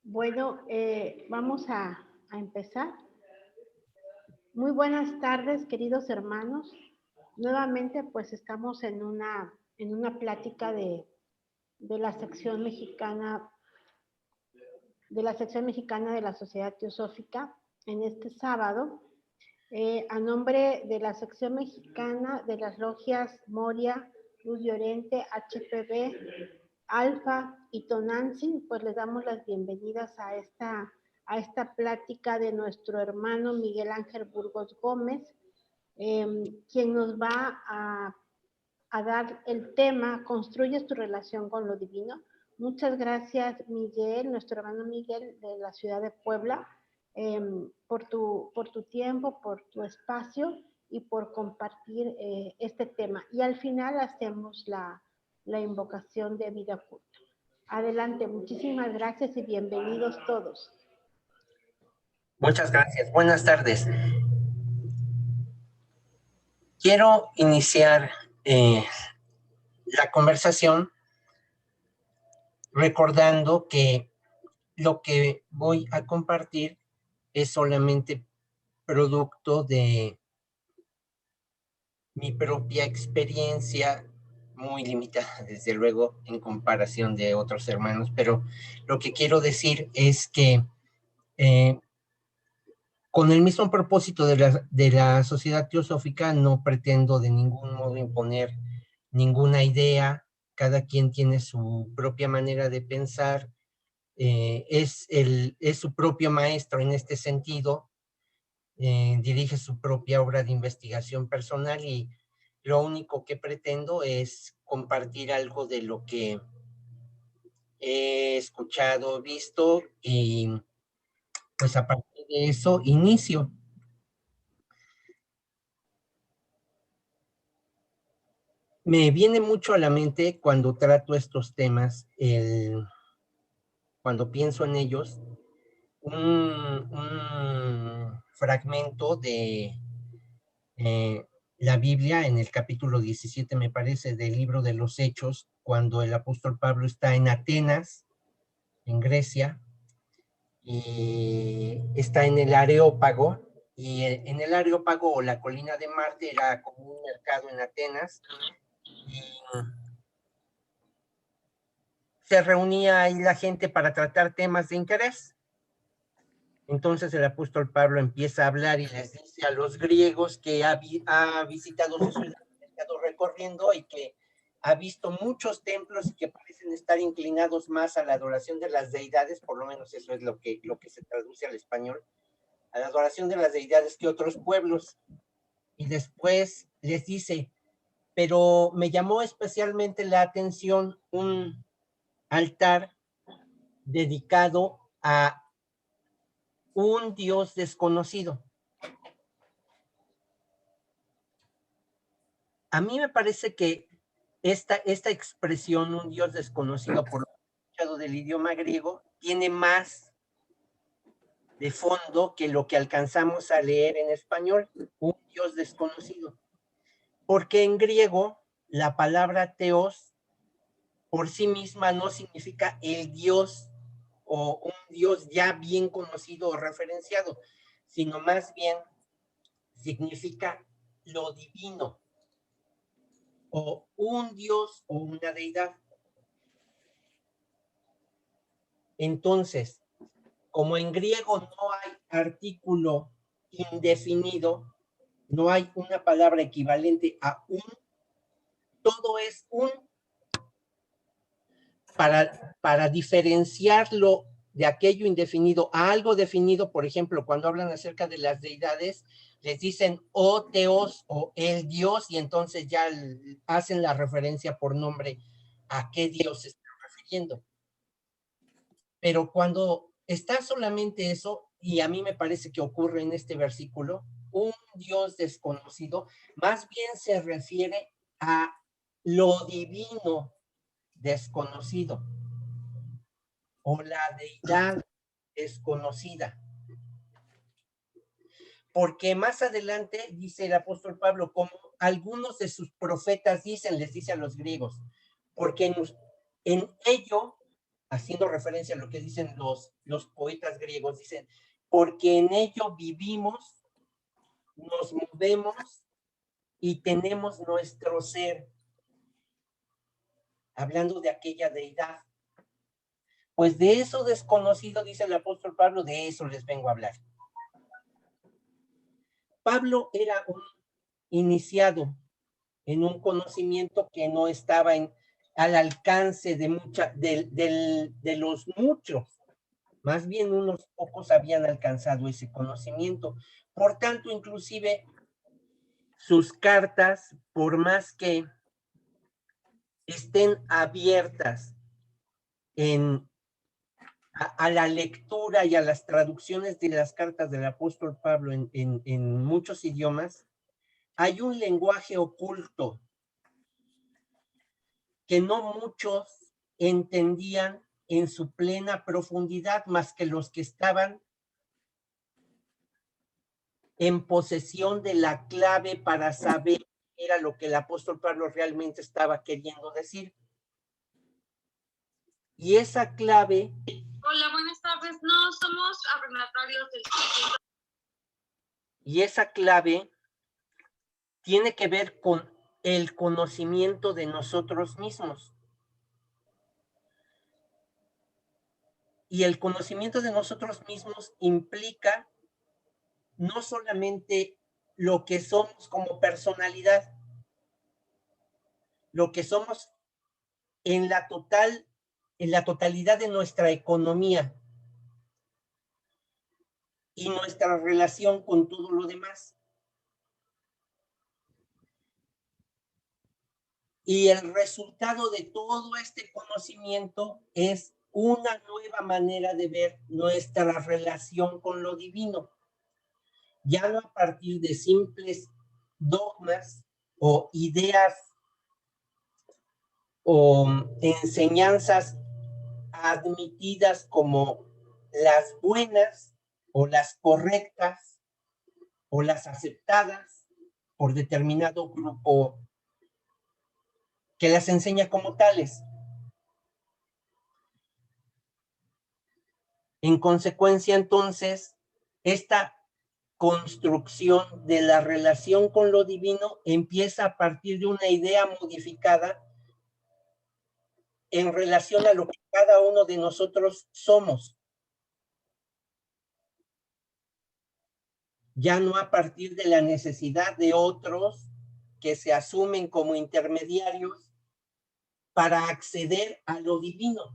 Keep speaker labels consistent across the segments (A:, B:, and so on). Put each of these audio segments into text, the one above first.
A: Bueno, vamos a empezar. Muy buenas tardes, queridos hermanos. Nuevamente, pues estamos en una plática de la sección mexicana, de la Sociedad Teosófica en este sábado. A nombre de la sección mexicana de las logias Moria, Luz Llorente, HPB, Alfa y Tonantzin, pues les damos las bienvenidas a esta plática de nuestro hermano Miguel Ángel Burgos Gómez, quien nos va a dar el tema Construyes tu relación con lo divino. Muchas gracias, Miguel, nuestro hermano Miguel de la ciudad de Puebla, por tu tiempo, por tu espacio y por compartir este tema. Y al final hacemos la invocación de vida oculta. Adelante, muchísimas gracias y bienvenidos todos.
B: Muchas gracias. Buenas tardes. Quiero iniciar la conversación recordando que lo que voy a compartir es solamente producto de mi propia experiencia, muy limitada, desde luego, en comparación de otros hermanos, pero lo que quiero decir es que con el mismo propósito de la sociedad teosófica, no pretendo de ningún modo imponer ninguna idea. Cada quien tiene su propia manera de pensar, es su propio maestro en este sentido, dirige su propia obra de investigación personal y lo único que pretendo es compartir algo de lo que he escuchado, visto y pues a partir de eso inicio. Me viene mucho a la mente cuando trato estos temas, cuando pienso en ellos, un fragmento de la Biblia en el capítulo 17, me parece, del libro de los Hechos, cuando el apóstol Pablo está en Atenas, en Grecia, y está en el Areópago, y en el Areópago o la colina de Marte era como un mercado en Atenas, y se reunía ahí la gente para tratar temas de interés. Entonces el apóstol Pablo empieza a hablar y les dice a los griegos que ha visitado su ciudad, ha estado recorriendo y que ha visto muchos templos y que parecen estar inclinados más a la adoración de las deidades, por lo menos eso es lo que se traduce al español, a la adoración de las deidades que otros pueblos. Y después les dice, pero me llamó especialmente la atención un altar dedicado a un Dios desconocido. A mí me parece que esta expresión, un Dios desconocido, por lo que he escuchado del idioma griego, tiene más de fondo que lo que alcanzamos a leer en español, un Dios desconocido. Porque en griego la palabra teos por sí misma no significa el Dios o un Dios ya bien conocido o referenciado, sino más bien significa lo divino, o un Dios o una deidad. Entonces, como en griego no hay artículo indefinido, no hay una palabra equivalente a un, todo es un, para diferenciarlo de aquello indefinido a algo definido. Por ejemplo, cuando hablan acerca de las deidades, les dicen o teos o el Dios, y entonces ya hacen la referencia por nombre a qué Dios se está refiriendo. Pero cuando está solamente eso, y a mí me parece que ocurre en este versículo, un Dios desconocido, más bien se refiere a lo divino desconocido o la deidad desconocida. Porque más adelante dice el apóstol Pablo, como algunos de sus profetas dicen, les dice a los griegos, porque en ello haciendo referencia a lo que dicen los poetas griegos, dicen, porque en ello vivimos, nos movemos y tenemos nuestro ser, hablando de aquella deidad. Pues de eso desconocido, dice el apóstol Pablo, de eso les vengo a hablar. Pablo era un iniciado en un conocimiento que no estaba al alcance de los muchos. Más bien unos pocos habían alcanzado ese conocimiento. Por tanto, inclusive sus cartas, por más que estén abiertas a la lectura y a las traducciones de las cartas del apóstol Pablo en muchos idiomas, hay un lenguaje oculto que no muchos entendían en su plena profundidad, más que los que estaban en posesión de la clave para saber qué era lo que el apóstol Pablo realmente estaba queriendo decir. Y esa clave...
C: Hola, buenas tardes. No somos arrendatarios del sitio.
B: Y esa clave tiene que ver con el conocimiento de nosotros mismos. Y el conocimiento de nosotros mismos implica no solamente lo que somos como personalidad, lo que somos en la totalidad de nuestra economía y nuestra relación con todo lo demás. Y el resultado de todo este conocimiento es una nueva manera de ver nuestra relación con lo divino. Ya no a partir de simples dogmas o ideas o enseñanzas admitidas como las buenas o las correctas o las aceptadas por determinado grupo que las enseña como tales. En consecuencia, entonces, esta construcción de la relación con lo divino empieza a partir de una idea modificada en relación a lo que cada uno de nosotros somos. Ya no a partir de la necesidad de otros que se asumen como intermediarios para acceder a lo divino.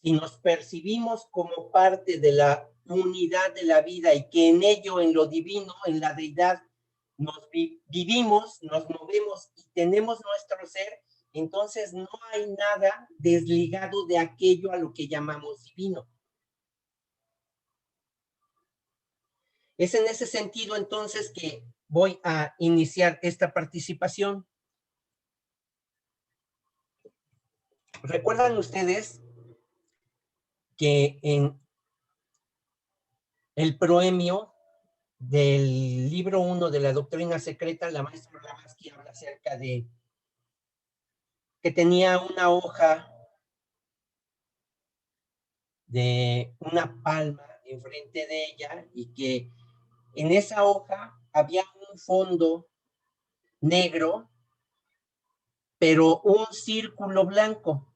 B: Si nos percibimos como parte de la unidad de la vida y que en ello, en lo divino, en la deidad, nos vivimos, nos movemos y tenemos nuestro ser, entonces no hay nada desligado de aquello a lo que llamamos divino. Es en ese sentido entonces que voy a iniciar esta participación. ¿Recuerdan ustedes que en el proemio del libro 1 de la doctrina secreta, la maestra Blavatsky habla acerca de que tenía una hoja de una palma enfrente de ella y que en esa hoja había un fondo negro, pero un círculo blanco.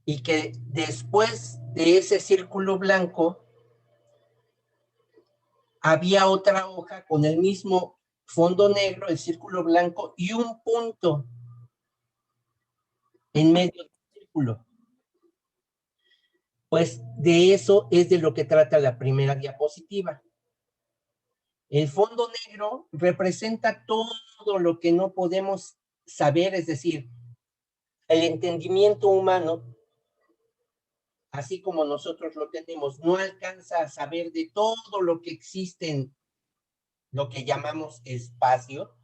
B: Y que después de ese círculo blanco había otra hoja con el mismo fondo negro, el círculo blanco y un punto en medio del círculo. Pues de eso es de lo que trata la primera diapositiva. El fondo negro representa todo lo que no podemos saber, es decir, el entendimiento humano, así como nosotros lo tenemos, no alcanza a saber de todo lo que existe en lo que llamamos espacio,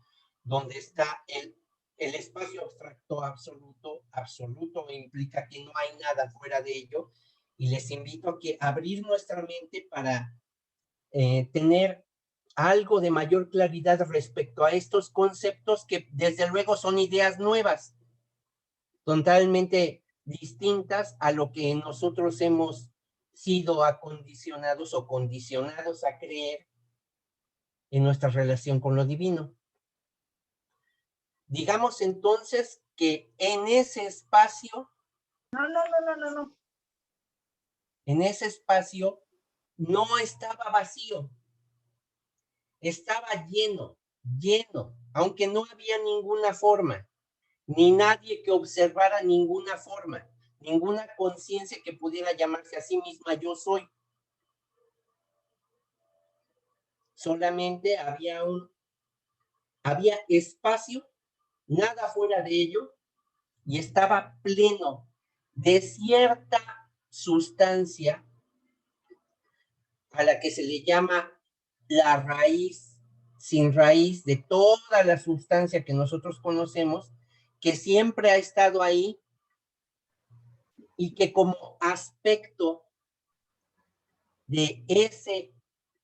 B: donde está el espacio abstracto absoluto implica que no hay nada fuera de ello, y les invito a que abrir nuestra mente para tener algo de mayor claridad respecto a estos conceptos que desde luego son ideas nuevas, totalmente distintas a lo que nosotros hemos sido acondicionados o condicionados a creer en nuestra relación con lo divino. Digamos entonces que en ese espacio, en ese espacio no estaba vacío, estaba lleno, aunque no había ninguna forma, ni nadie que observara ninguna forma, ninguna conciencia que pudiera llamarse a sí misma yo soy. Solamente había espacio, nada fuera de ello, y estaba pleno de cierta sustancia a la que se le llama la raíz, sin raíz de toda la sustancia que nosotros conocemos, que siempre ha estado ahí y que como aspecto de ese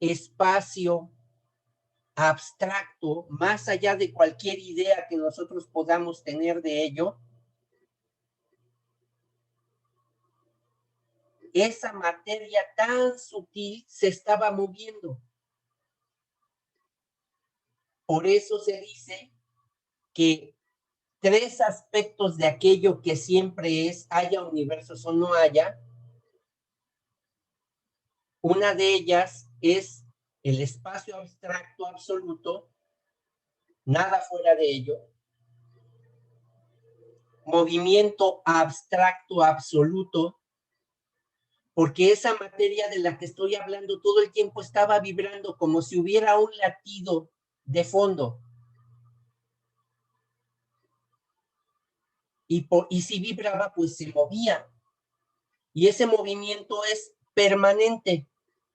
B: espacio abstracto, más allá de cualquier idea que nosotros podamos tener de ello, esa materia tan sutil se estaba moviendo. Por eso se dice que tres aspectos de aquello que siempre es, haya universos o no haya, una de ellas es el espacio abstracto absoluto, nada fuera de ello, movimiento abstracto absoluto, porque esa materia de la que estoy hablando todo el tiempo estaba vibrando como si hubiera un latido de fondo. Y si vibraba, pues se movía. Y ese movimiento es permanente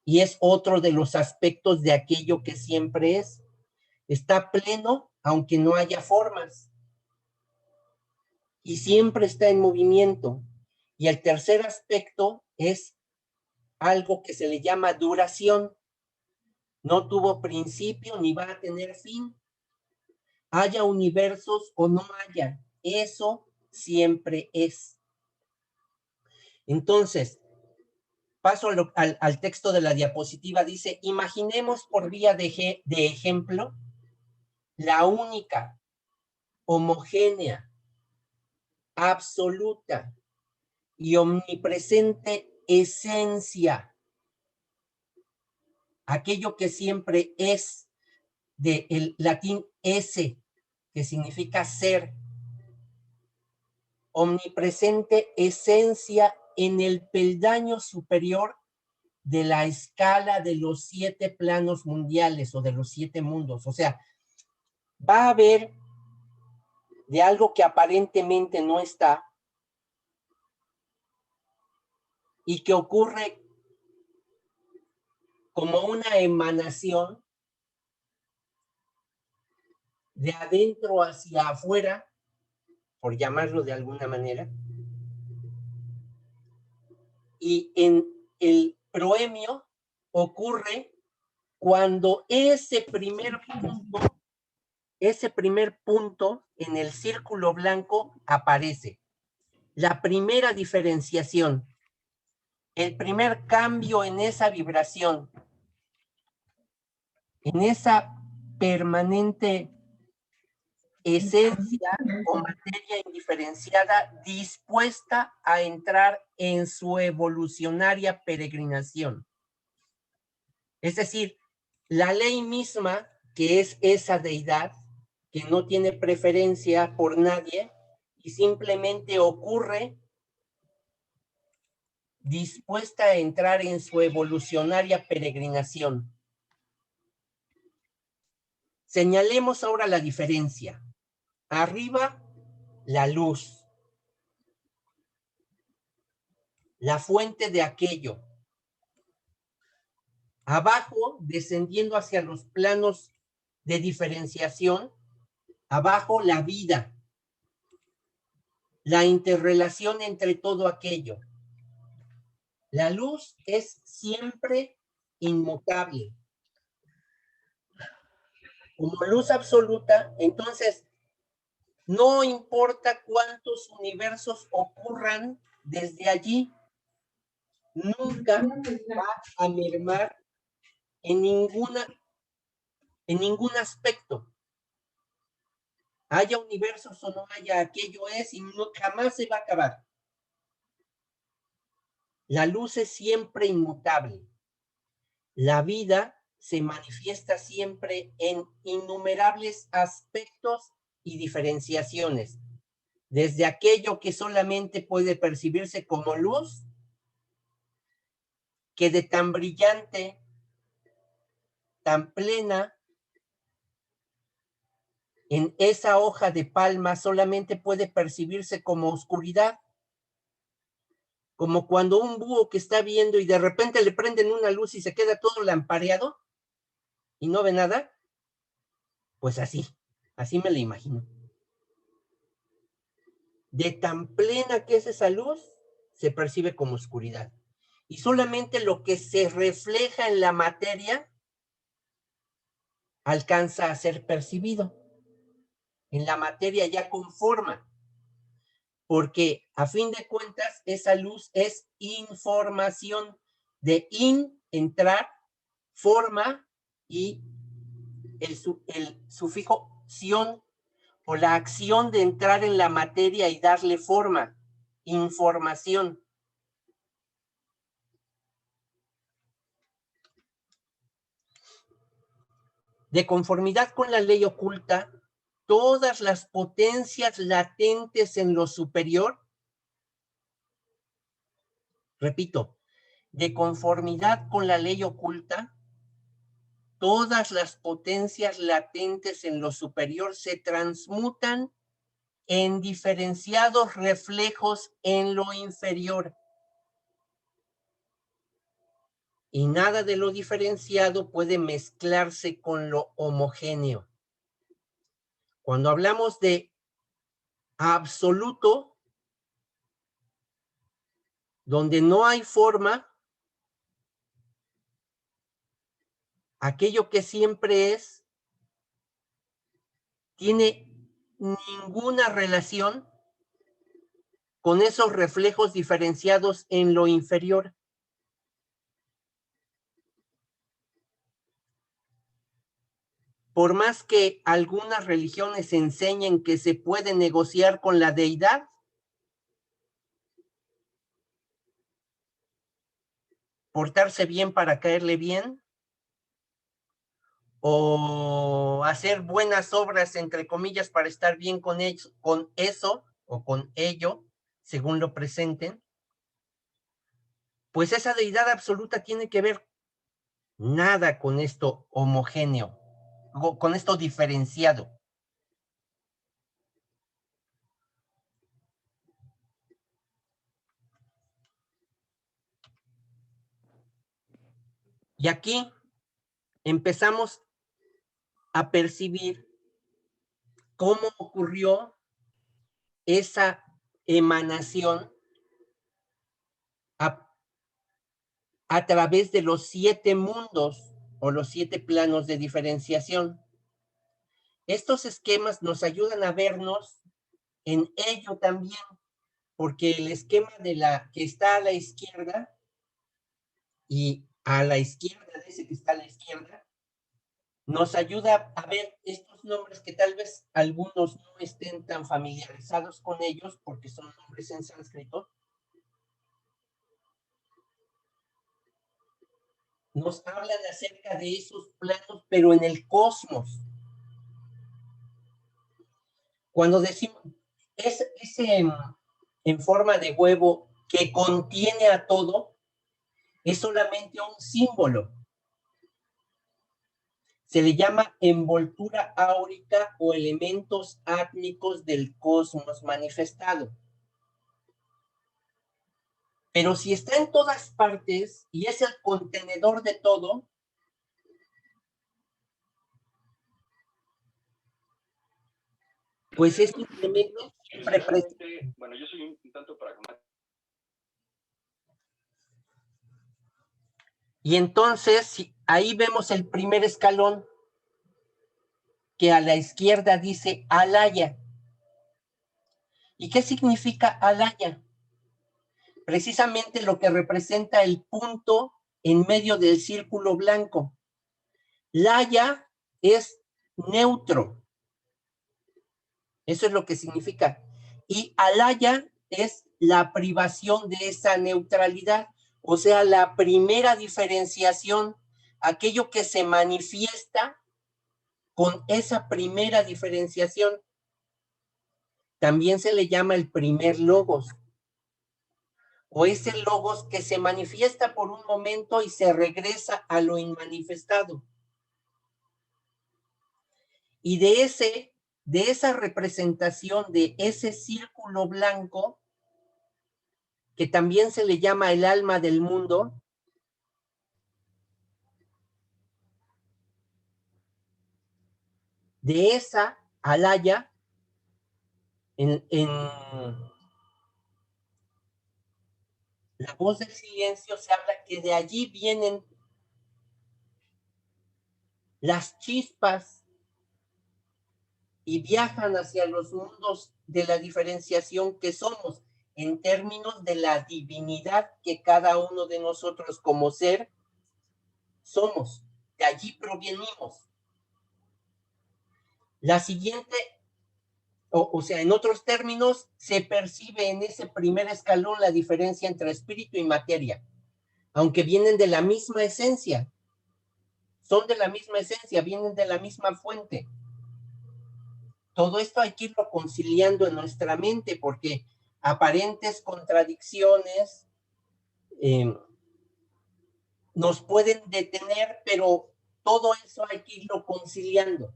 B: y es otro de los aspectos de aquello que siempre es. Está pleno, aunque no haya formas. Y siempre está en movimiento. Y el tercer aspecto es algo que se le llama duración. No tuvo principio ni va a tener fin. Haya universos o no haya, eso siempre es. Entonces, paso al texto de la diapositiva, dice, imaginemos por vía de ejemplo la única, homogénea, absoluta y omnipresente esencia, aquello que siempre es, del latín esse, que significa ser, omnipresente esencia en el peldaño superior de la escala de los 7 planos mundiales o de los 7 mundos. O sea, va a haber de algo que aparentemente no está y que ocurre como una emanación de adentro hacia afuera, por llamarlo de alguna manera, y en el proemio ocurre cuando ese primer punto en el círculo blanco aparece. La primera diferenciación, el primer cambio en esa vibración, en esa permanente esencia o materia indiferenciada dispuesta a entrar en su evolucionaria peregrinación. Es decir, la ley misma, que es esa deidad, que no tiene preferencia por nadie y simplemente ocurre dispuesta a entrar en su evolucionaria peregrinación. Señalemos ahora la diferencia. Arriba, la luz, la fuente de aquello. Abajo, descendiendo hacia los planos de diferenciación, abajo la vida, la interrelación entre todo aquello. La luz es siempre inmutable. como luz absoluta, entonces no importa cuántos universos ocurran desde allí, nunca va a mermar en ningún aspecto. Haya universos o no haya, aquello es y no, jamás se va a acabar. La luz es siempre inmutable. La vida se manifiesta siempre en innumerables aspectos y diferenciaciones, desde aquello que solamente puede percibirse como luz, que de tan brillante, tan plena, en esa hoja de palma solamente puede percibirse como oscuridad, como cuando un búho que está viendo y de repente le prenden una luz y se queda todo lampareado y no ve nada, pues así me la imagino. De tan plena que es esa luz, se percibe como oscuridad. Y solamente lo que se refleja en la materia alcanza a ser percibido. En la materia ya con forma. Porque a fin de cuentas esa luz es información. De entrar, forma y el sufijo ción o la acción de entrar en la materia y darle forma, información. De conformidad con la ley oculta, todas las potencias latentes en lo superior, repito, de conformidad con la ley oculta, todas las potencias latentes en lo superior se transmutan en diferenciados reflejos en lo inferior. Y nada de lo diferenciado puede mezclarse con lo homogéneo. Cuando hablamos de absoluto, donde no hay forma, aquello que siempre es, tiene ninguna relación con esos reflejos diferenciados en lo inferior. Por más que algunas religiones enseñen que se puede negociar con la deidad, portarse bien para caerle bien, o hacer buenas obras, entre comillas, para estar bien con eso o con ello, según lo presenten, pues esa deidad absoluta tiene que ver nada con esto homogéneo, con esto diferenciado. Y aquí empezamos a percibir cómo ocurrió esa emanación a través de los 7 mundos o los 7 planos de diferenciación. Estos esquemas nos ayudan a vernos en ello también, porque el esquema de la que está a la izquierda y a la izquierda de ese que está a la izquierda, nos ayuda a ver estos nombres que tal vez algunos no estén tan familiarizados con ellos porque son nombres en sánscrito. Nos hablan acerca de esos planos, pero en el cosmos. Cuando decimos, ese en forma de huevo que contiene a todo, es solamente un símbolo. Se le llama envoltura áurica o elementos átmicos del cosmos manifestado. Pero si está en todas partes y es el contenedor de todo, pues es simplemente siempre presente.
D: Bueno, yo soy un tanto pragmático.
B: Y entonces ahí vemos el primer escalón. que a la izquierda dice Alaya. ¿Y qué significa Alaya? Precisamente lo que representa el punto en medio del círculo blanco. Laya es neutro. Eso es lo que significa. Y Alaya es la privación de esa neutralidad, o sea, la primera diferenciación, aquello que se manifiesta con esa primera diferenciación. También se le llama el primer logos, o ese logos que se manifiesta por un momento y se regresa a lo inmanifestado. Y de esa representación de ese círculo blanco, que también se le llama el alma del mundo, de esa Alaya, en La Voz del Silencio se habla que de allí vienen las chispas y viajan hacia los mundos de la diferenciación que somos, en términos de la divinidad que cada uno de nosotros como ser somos. De allí provenimos. La siguiente, o sea, en otros términos, se percibe en ese primer escalón la diferencia entre espíritu y materia, aunque vienen de la misma esencia, son de la misma esencia, vienen de la misma fuente. Todo esto hay que irlo conciliando en nuestra mente, porque aparentes contradicciones nos pueden detener, pero todo eso hay que irlo conciliando,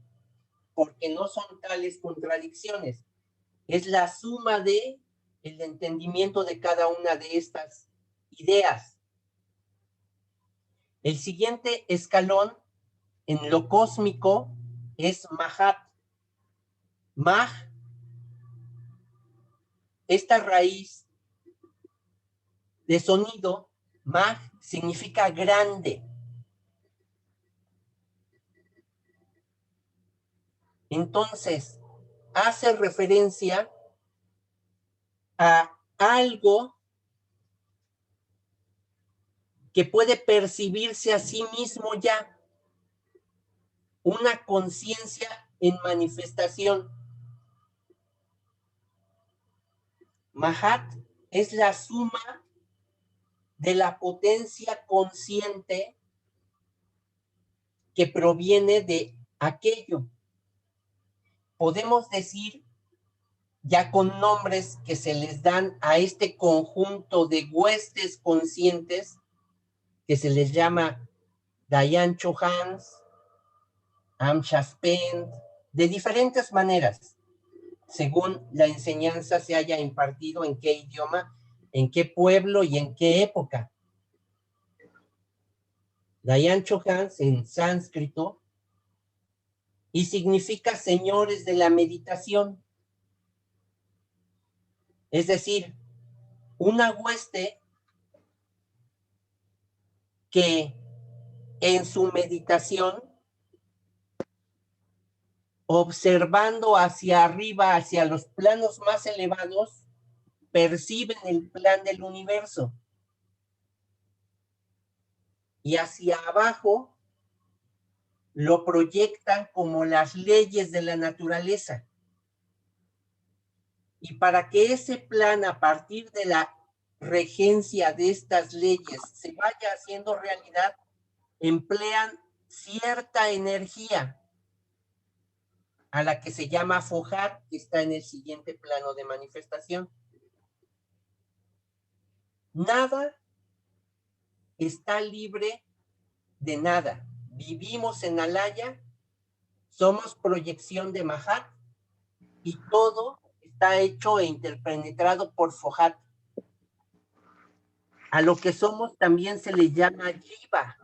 B: porque no son tales contradicciones. Es la suma de el entendimiento de cada una de estas ideas. El siguiente escalón en lo cósmico es Mahat. Mah, esta raíz de sonido, Mah, significa grande. Entonces, hace referencia a algo que puede percibirse a sí mismo ya, una conciencia en manifestación. Mahat es la suma de la potencia consciente que proviene de aquello. Podemos decir, ya con nombres que se les dan a este conjunto de huestes conscientes, que se les llama Dayan Chohans, Amshaspen, de diferentes maneras, según la enseñanza se haya impartido, en qué idioma, en qué pueblo y en qué época. Dayan Chohans en sánscrito y significa señores de la meditación. Es decir, una hueste que en su meditación, observando hacia arriba, hacia los planos más elevados, perciben el plan del universo. Y hacia abajo lo proyectan como las leyes de la naturaleza. Y para que ese plan, a partir de la regencia de estas leyes, se vaya haciendo realidad, emplean cierta energía a la que se llama Fohat, que está en el siguiente plano de manifestación. Nada está libre de nada. Vivimos en Alaya, somos proyección de Mahat, y todo está hecho e interpenetrado por Fohat. A lo que somos también se le llama Jiva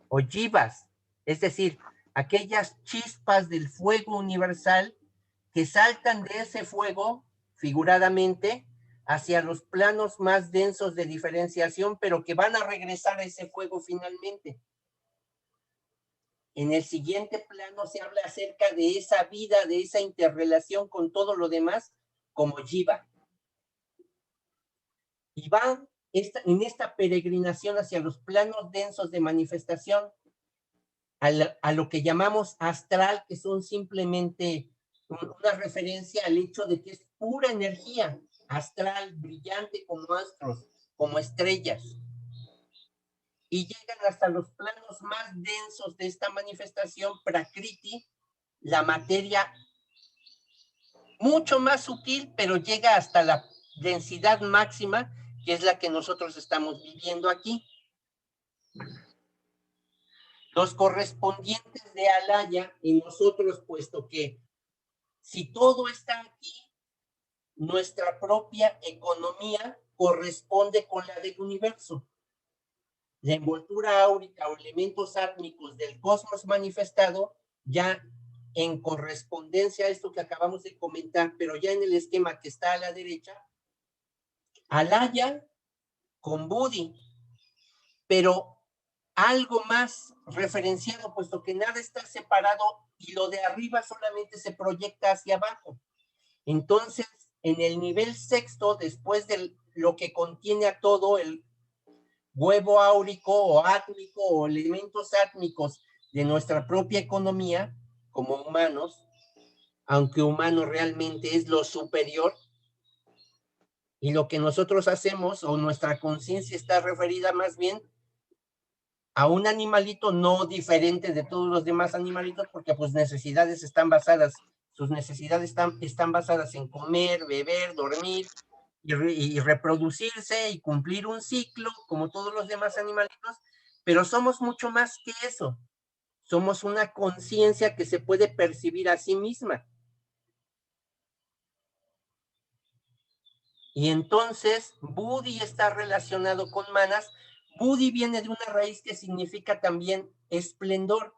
B: o Jivas, es decir, aquellas chispas del fuego universal que saltan de ese fuego, figuradamente, hacia los planos más densos de diferenciación, pero que van a regresar a ese fuego finalmente. En el siguiente plano se habla acerca de esa vida, de esa interrelación con todo lo demás, como Jiva. Y va en esta peregrinación hacia los planos densos de manifestación, a lo que llamamos astral, que son simplemente una referencia al hecho de que es pura energía astral, brillante como astros, como estrellas. Y llegan hasta los planos más densos de esta manifestación, Prakriti, la materia mucho más sutil, pero llega hasta la densidad máxima, que es la que nosotros estamos viviendo aquí. Los correspondientes de Alaya y nosotros, puesto que si todo está aquí, nuestra propia economía corresponde con la del universo. La envoltura áurica o elementos átmicos del cosmos manifestado, ya en correspondencia a esto que acabamos de comentar, pero ya en el esquema que está a la derecha, Alaya con Budi, pero algo más referenciado, puesto que nada está separado y lo de arriba solamente se proyecta hacia abajo. Entonces, en el nivel sexto, después de lo que contiene a todo el huevo áurico o átmico o elementos átmicos de nuestra propia economía como humanos, aunque humano realmente es lo superior, y lo que nosotros hacemos o nuestra conciencia está referida más bien a un animalito no diferente de todos los demás animalitos, porque pues necesidades están basadas, sus necesidades están basadas en comer, beber, dormir y reproducirse y cumplir un ciclo como todos los demás animalitos, pero somos mucho más que eso. Somos una conciencia que se puede percibir a sí misma. Y entonces Budi está relacionado con Manas. Budi viene de una raíz que significa también esplendor.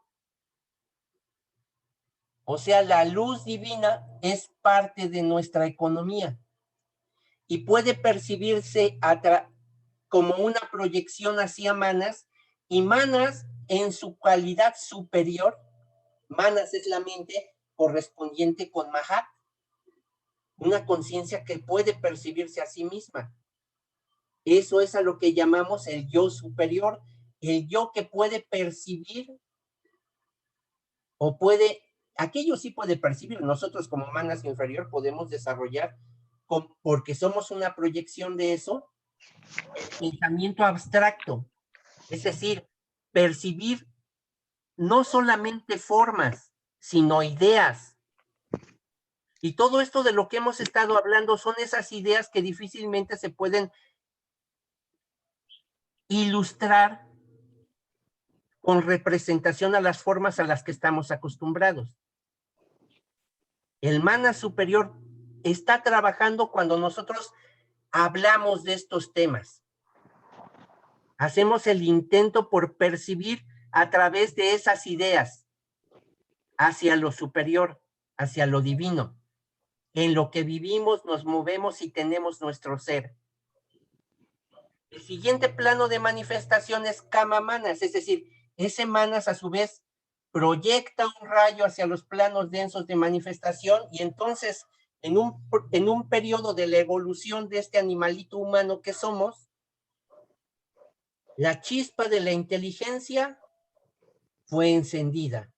B: O sea, la luz divina es parte de nuestra economía y puede percibirse como una proyección hacia Manas, y Manas en su calidad superior, Manas es la mente correspondiente con Mahat, una conciencia que puede percibirse a sí misma. Eso es a lo que llamamos el yo superior, el yo que puede percibir o puede, aquello sí puede percibir. Nosotros como Manas inferior podemos desarrollar, porque somos una proyección de eso, el pensamiento abstracto, es decir, percibir no solamente formas, sino ideas. Y todo esto de lo que hemos estado hablando son esas ideas que difícilmente se pueden ilustrar con representación a las formas a las que estamos acostumbrados. El Mana superior está trabajando cuando nosotros hablamos de estos temas. Hacemos el intento por percibir a través de esas ideas hacia lo superior, hacia lo divino. En lo que vivimos, nos movemos y tenemos nuestro ser. El siguiente plano de manifestación es Kama Manas, es decir, ese Manas a su vez proyecta un rayo hacia los planos densos de manifestación, y entonces en un periodo de la evolución de este animalito humano que somos, la chispa de la inteligencia fue encendida.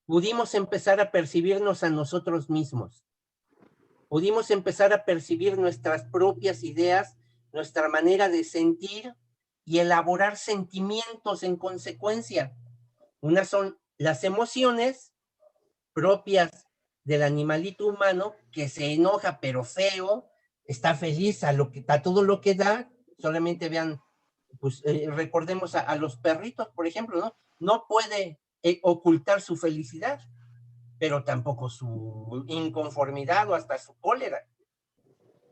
B: Pudimos empezar a percibirnos a nosotros mismos. Pudimos empezar a percibir nuestras propias ideas, nuestra manera de sentir y elaborar sentimientos en consecuencia. Unas son las emociones propias del animalito humano, que se enoja pero feo, está feliz a todo lo que da. Solamente vean, pues recordemos a los perritos, por ejemplo, ¿no? No puede ocultar su felicidad, pero tampoco su inconformidad o hasta su cólera.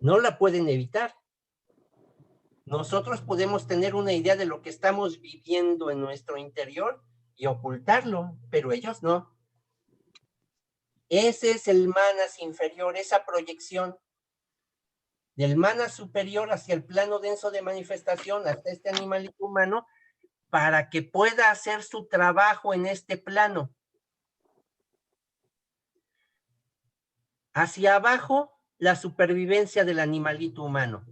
B: No la pueden evitar. Nosotros podemos tener una idea de lo que estamos viviendo en nuestro interior y ocultarlo, pero ellos no. Ese es el Manas inferior, esa proyección del Manas superior hacia el plano denso de manifestación, hasta este animalito humano, para que pueda hacer su trabajo en este plano. Hacia abajo, la supervivencia del animalito humano.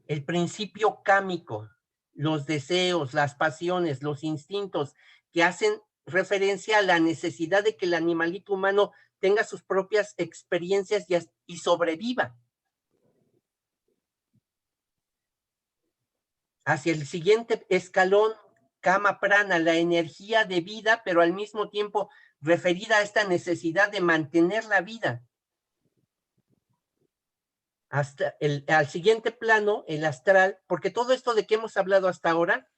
B: El principio cámico, los deseos, las pasiones, los instintos que hacen referencia a la necesidad de que el animalito humano tenga sus propias experiencias y sobreviva. Hacia el siguiente escalón, kama prana, la energía de vida, pero al mismo tiempo referida a esta necesidad de mantener la vida. Hasta al siguiente plano, el astral, porque todo esto de que hemos hablado hasta ahora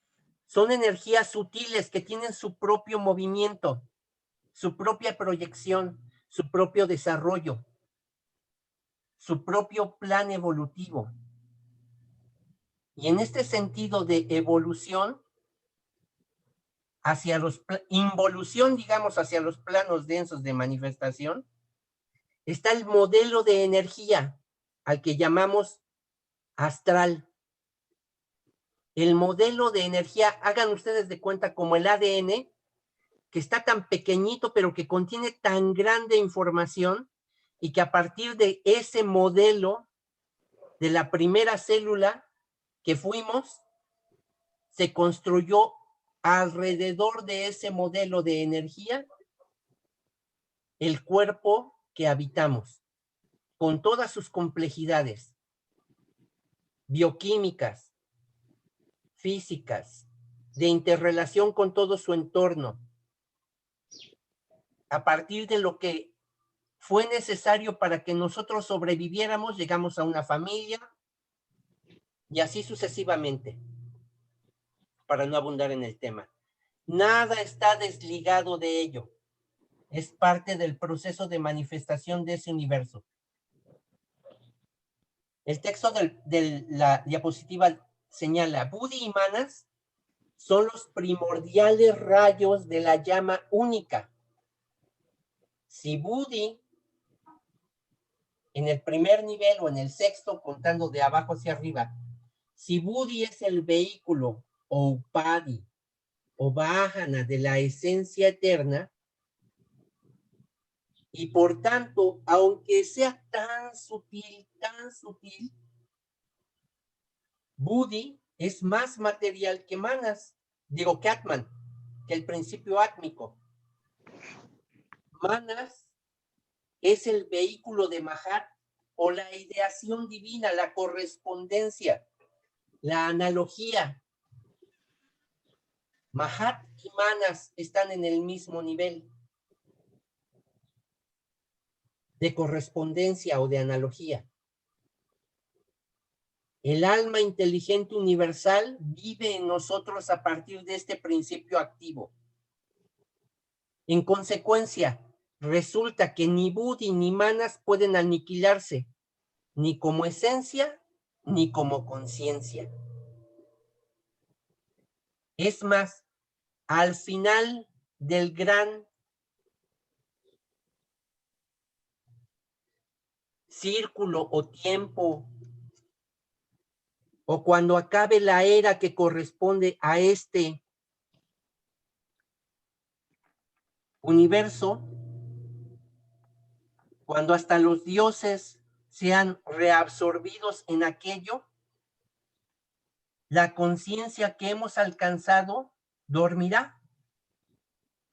B: son energías sutiles que tienen su propio movimiento, su propia proyección, su propio desarrollo, su propio plan evolutivo. Y en este sentido de evolución, hacia involución, digamos, hacia los planos densos de manifestación, está el modelo de energía al que llamamos astral. El modelo de energía, hagan ustedes de cuenta como el ADN, que está tan pequeñito, pero que contiene tan grande información, y que a partir de ese modelo, de la primera célula que fuimos, se construyó alrededor de ese modelo de energía el cuerpo que habitamos, con todas sus complejidades bioquímicas, físicas, de interrelación con todo su entorno. A partir de lo que fue necesario para que nosotros sobreviviéramos, llegamos a una familia y así sucesivamente, para no abundar en el tema. Nada está desligado de ello. Es parte del proceso de manifestación de ese universo. El texto de la diapositiva señala: Buddhi y Manas son los primordiales rayos de la llama única. Si Buddhi, en el primer nivel o en el sexto, contando de abajo hacia arriba, si Buddhi es el vehículo o Upadi o Vahana de la esencia eterna, y por tanto, aunque sea tan sutil, Buddhi es más material que Manas, digo que Atman, que el principio átmico. Manas es el vehículo de Mahat, o la ideación divina, la correspondencia, la analogía. Mahat y Manas están en el mismo nivel de correspondencia o de analogía. El alma inteligente universal vive en nosotros a partir de este principio activo. En consecuencia, resulta que ni Buddhi ni Manas pueden aniquilarse, ni como esencia, ni como conciencia. Es más, al final del gran círculo o tiempo, o cuando acabe la era que corresponde a este universo, cuando hasta los dioses sean reabsorbidos en aquello, la conciencia que hemos alcanzado dormirá,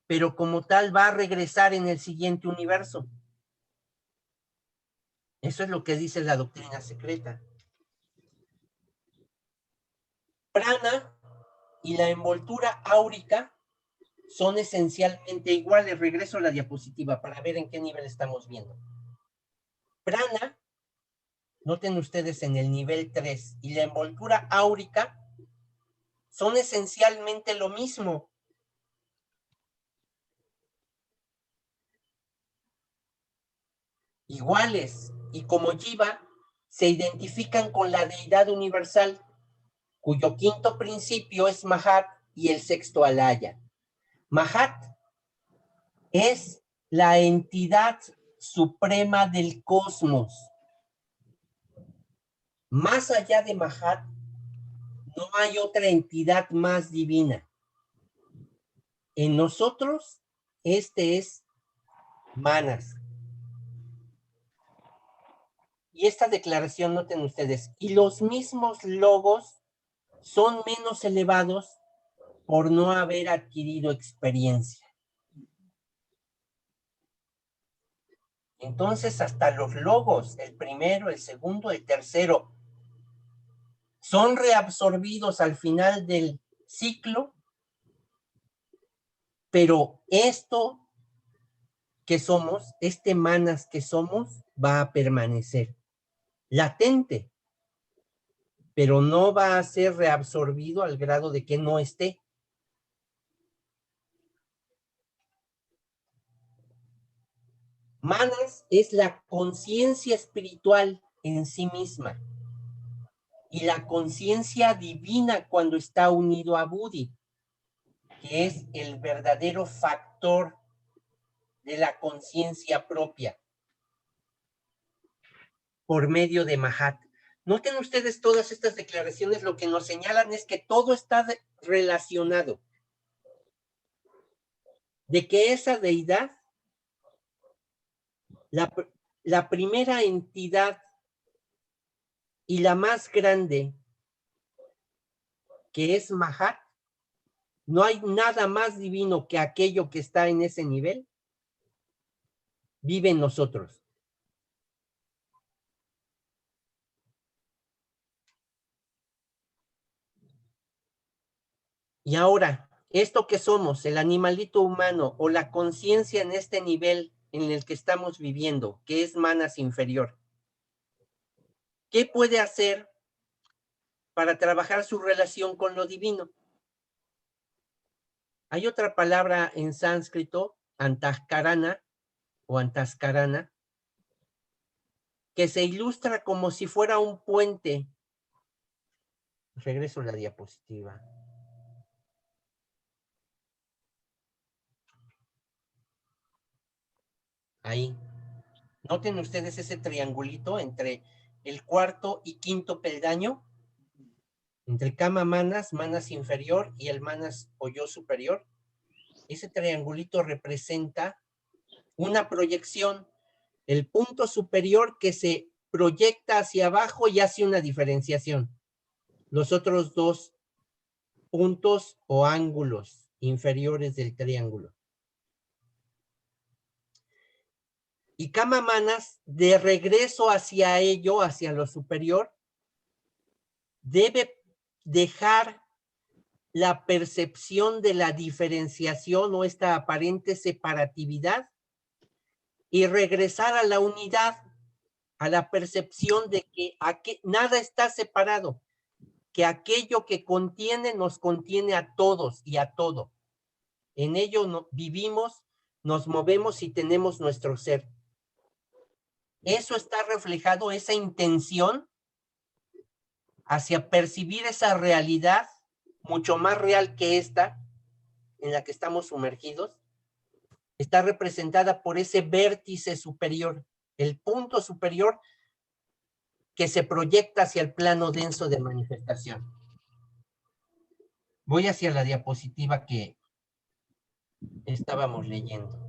B: pero como tal va a regresar en el siguiente universo. Eso es lo que dice la doctrina secreta. Prana y la envoltura áurica son esencialmente iguales. Regreso a la diapositiva para ver en qué nivel estamos viendo. Prana, noten ustedes en el nivel 3, y la envoltura áurica son esencialmente lo mismo. Iguales, y como Jiva, se identifican con la deidad universal, cuyo quinto principio es Mahat y el sexto Alaya. Mahat es la entidad suprema del cosmos. Más allá de Mahat, no hay otra entidad más divina. En nosotros, este es manas. Y esta declaración, noten ustedes, y los mismos logos son menos elevados por no haber adquirido experiencia. Entonces, hasta los logos, el primero, el segundo, el tercero, son reabsorbidos al final del ciclo, pero esto que somos, este manas que somos, va a permanecer latente, pero no va a ser reabsorbido al grado de que no esté. Manas es la conciencia espiritual en sí misma y la conciencia divina cuando está unido a Buddhi, que es el verdadero factor de la conciencia propia por medio de Mahat. Noten ustedes todas estas declaraciones, lo que nos señalan es que todo está relacionado, de que esa deidad, la primera entidad y la más grande, que es Mahat, no hay nada más divino que aquello que está en ese nivel, vive en nosotros. Y ahora, esto que somos, el animalito humano o la conciencia en este nivel en el que estamos viviendo, que es manas inferior, ¿qué puede hacer para trabajar su relación con lo divino? Hay otra palabra en sánscrito, antaskarana o antaskarana, que se ilustra como si fuera un puente. Regreso a la diapositiva. Ahí. Noten ustedes ese triangulito entre el cuarto y quinto peldaño, entre Kama Manas, Manas inferior y el Manas o yo superior. Ese triangulito representa una proyección, el punto superior que se proyecta hacia abajo y hace una diferenciación. Los otros dos puntos o ángulos inferiores del triángulo. Y Kama Manas, de regreso hacia ello, hacia lo superior, debe dejar la percepción de la diferenciación o esta aparente separatividad y regresar a la unidad, a la percepción de que nada está separado, que aquello que contiene nos contiene a todos y a todo. En ello vivimos, nos movemos y tenemos nuestro ser. Eso está reflejado, esa intención hacia percibir esa realidad mucho más real que esta en la que estamos sumergidos, está representada por ese vértice superior, el punto superior que se proyecta hacia el plano denso de manifestación. Voy hacia la diapositiva que estábamos leyendo.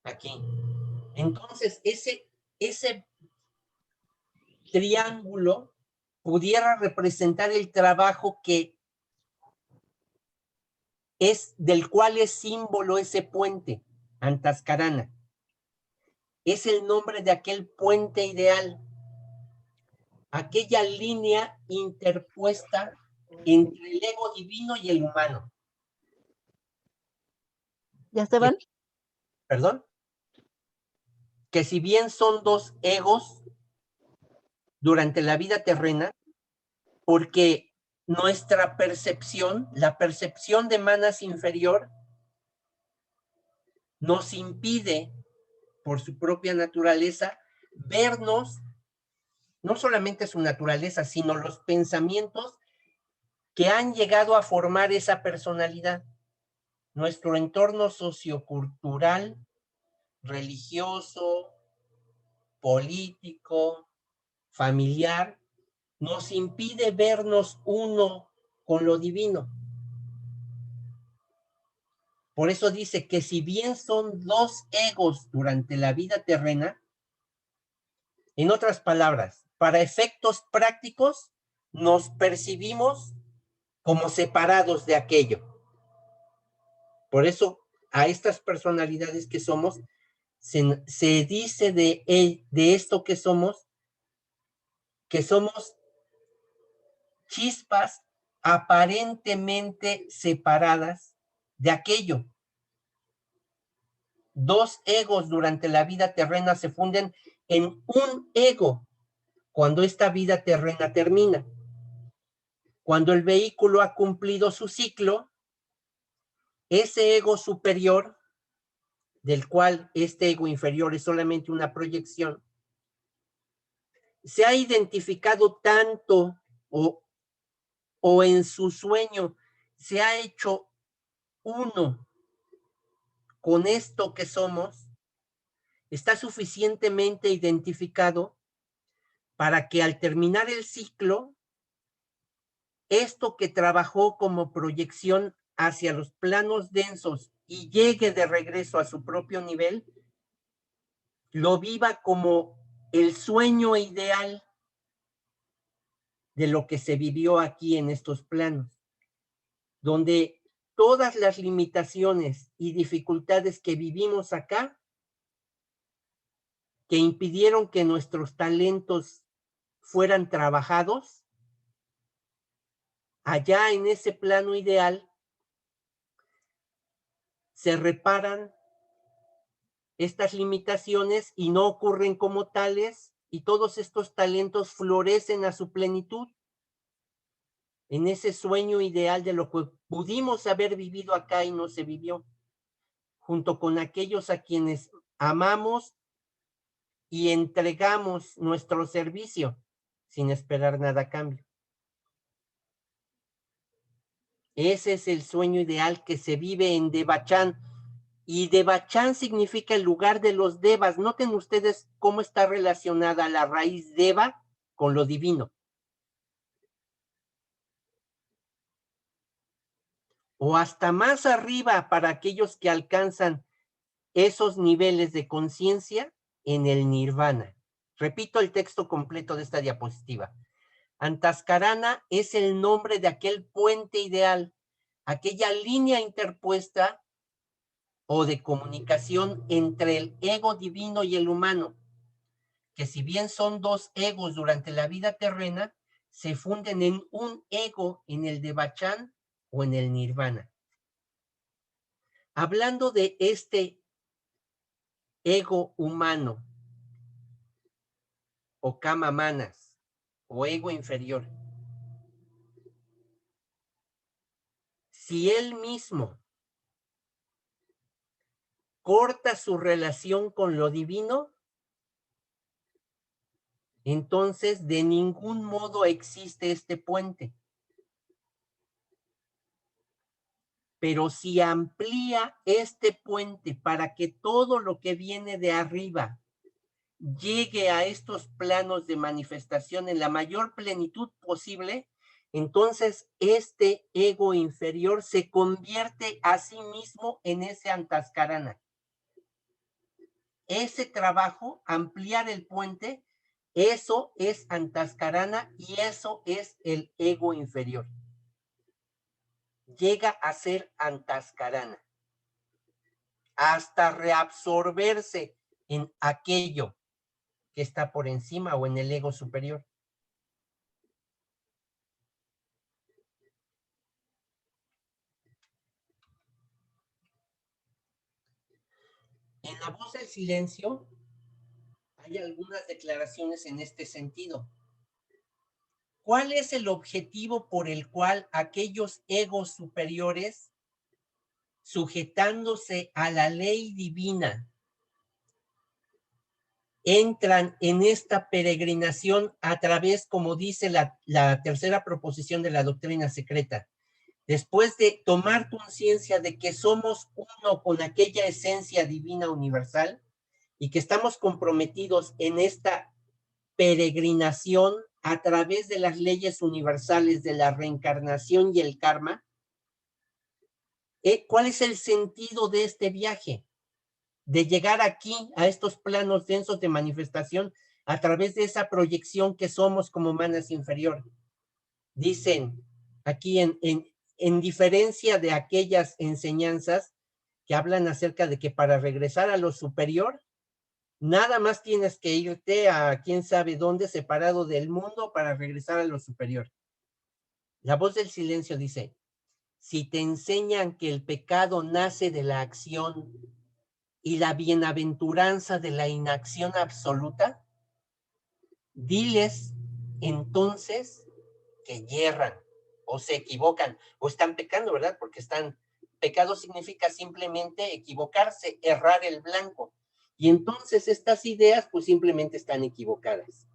B: Aquí. Entonces, ese triángulo pudiera representar el trabajo que es del cual es símbolo ese puente, Antaskarana. Es el nombre de aquel puente ideal, aquella línea interpuesta entre el ego divino y el humano.
E: ¿Ya se van?
B: ¿Perdón? Que si bien son dos egos durante la vida terrena, porque nuestra percepción, la percepción de manas inferior, nos impide, por su propia naturaleza, vernos, no solamente su naturaleza, sino los pensamientos que han llegado a formar esa personalidad. Nuestro entorno sociocultural, religioso, político, familiar, nos impide vernos uno con lo divino. Por eso dice que si bien son dos egos durante la vida terrena, en otras palabras, para efectos prácticos, nos percibimos como separados de aquello. Por eso, a estas personalidades que somos, se dice de esto que somos chispas aparentemente separadas de aquello. Dos egos durante la vida terrena se funden en un ego cuando esta vida terrena termina. Cuando el vehículo ha cumplido su ciclo, ese ego superior, del cual este ego inferior es solamente una proyección, se ha identificado tanto o en su sueño se ha hecho uno con esto que somos, está suficientemente identificado para que al terminar el ciclo, esto que trabajó como proyección hacia los planos densos y llegue de regreso a su propio nivel, lo viva como el sueño ideal de lo que se vivió aquí en estos planos, donde todas las limitaciones y dificultades que vivimos acá, que impidieron que nuestros talentos fueran trabajados, allá en ese plano ideal, se reparan estas limitaciones y no ocurren como tales, y todos estos talentos florecen a su plenitud en ese sueño ideal de lo que pudimos haber vivido acá y no se vivió, junto con aquellos a quienes amamos y entregamos nuestro servicio sin esperar nada a cambio. Ese es el sueño ideal que se vive en Devachan. Y Devachan significa el lugar de los devas. Noten ustedes cómo está relacionada la raíz deva con lo divino. O hasta más arriba para aquellos que alcanzan esos niveles de conciencia en el nirvana. Repito el texto completo de esta diapositiva. Antaskarana es el nombre de aquel puente ideal, aquella línea interpuesta o de comunicación entre el ego divino y el humano, que si bien son dos egos durante la vida terrena, se funden en un ego en el Devachan o en el nirvana. Hablando de este ego humano, o kama manas, o ego inferior, si él mismo corta su relación con lo divino, entonces de ningún modo existe este puente. Pero si amplía este puente para que todo lo que viene de arriba llegue a estos planos de manifestación en la mayor plenitud posible, entonces este ego inferior se convierte a sí mismo en ese Antaskarana. Ese trabajo, ampliar el puente, eso es Antaskarana y eso es el ego inferior. Llega a ser Antaskarana hasta reabsorberse en aquello que está por encima o en el ego superior. En La Voz del Silencio hay algunas declaraciones en este sentido. ¿Cuál es el objetivo por el cual aquellos egos superiores, sujetándose a la ley divina, entran en esta peregrinación a través, como dice la tercera proposición de la doctrina secreta? Después de tomar conciencia de que somos uno con aquella esencia divina universal y que estamos comprometidos en esta peregrinación a través de las leyes universales de la reencarnación y el karma. ¿Cuál es el sentido de este viaje? De llegar aquí, a estos planos densos de manifestación, a través de esa proyección que somos como manas inferior. Dicen aquí en diferencia de aquellas enseñanzas que hablan acerca de que para regresar a lo superior, nada más tienes que irte a quién sabe dónde, separado del mundo, para regresar a lo superior. La voz del silencio dice, si te enseñan que el pecado nace de la acción y la bienaventuranza de la inacción absoluta, diles entonces que yerran o se equivocan o están pecando, ¿verdad? Porque pecado significa simplemente equivocarse, errar el blanco. Y entonces estas ideas pues simplemente están equivocadas.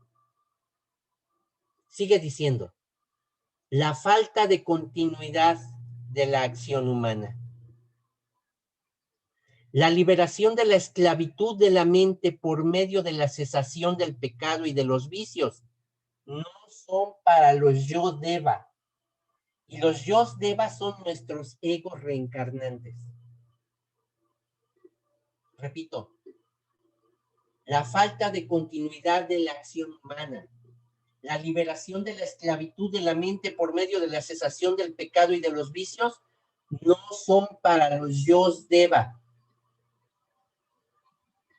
B: Sigue diciendo, la falta de continuidad de la acción humana. La liberación de la esclavitud de la mente por medio de la cesación del pecado y de los vicios no son para los yo deva. Y los yo deva son nuestros egos reencarnantes. Repito, la falta de continuidad de la acción humana, la liberación de la esclavitud de la mente por medio de la cesación del pecado y de los vicios no son para los yo deva.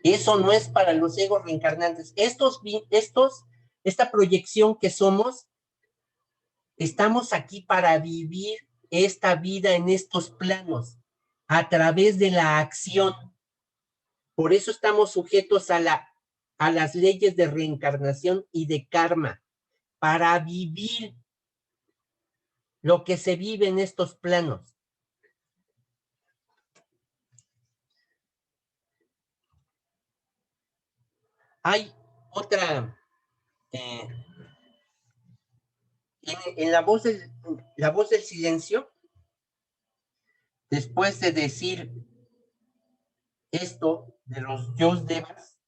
B: Eso no es para los egos reencarnantes. Esta proyección que somos, estamos aquí para vivir esta vida en estos planos a través de la acción. Por eso estamos sujetos a las leyes de reencarnación y de karma, para vivir lo que se vive en estos planos. Hay otra, en la voz del silencio, después de decir esto de los yos devas,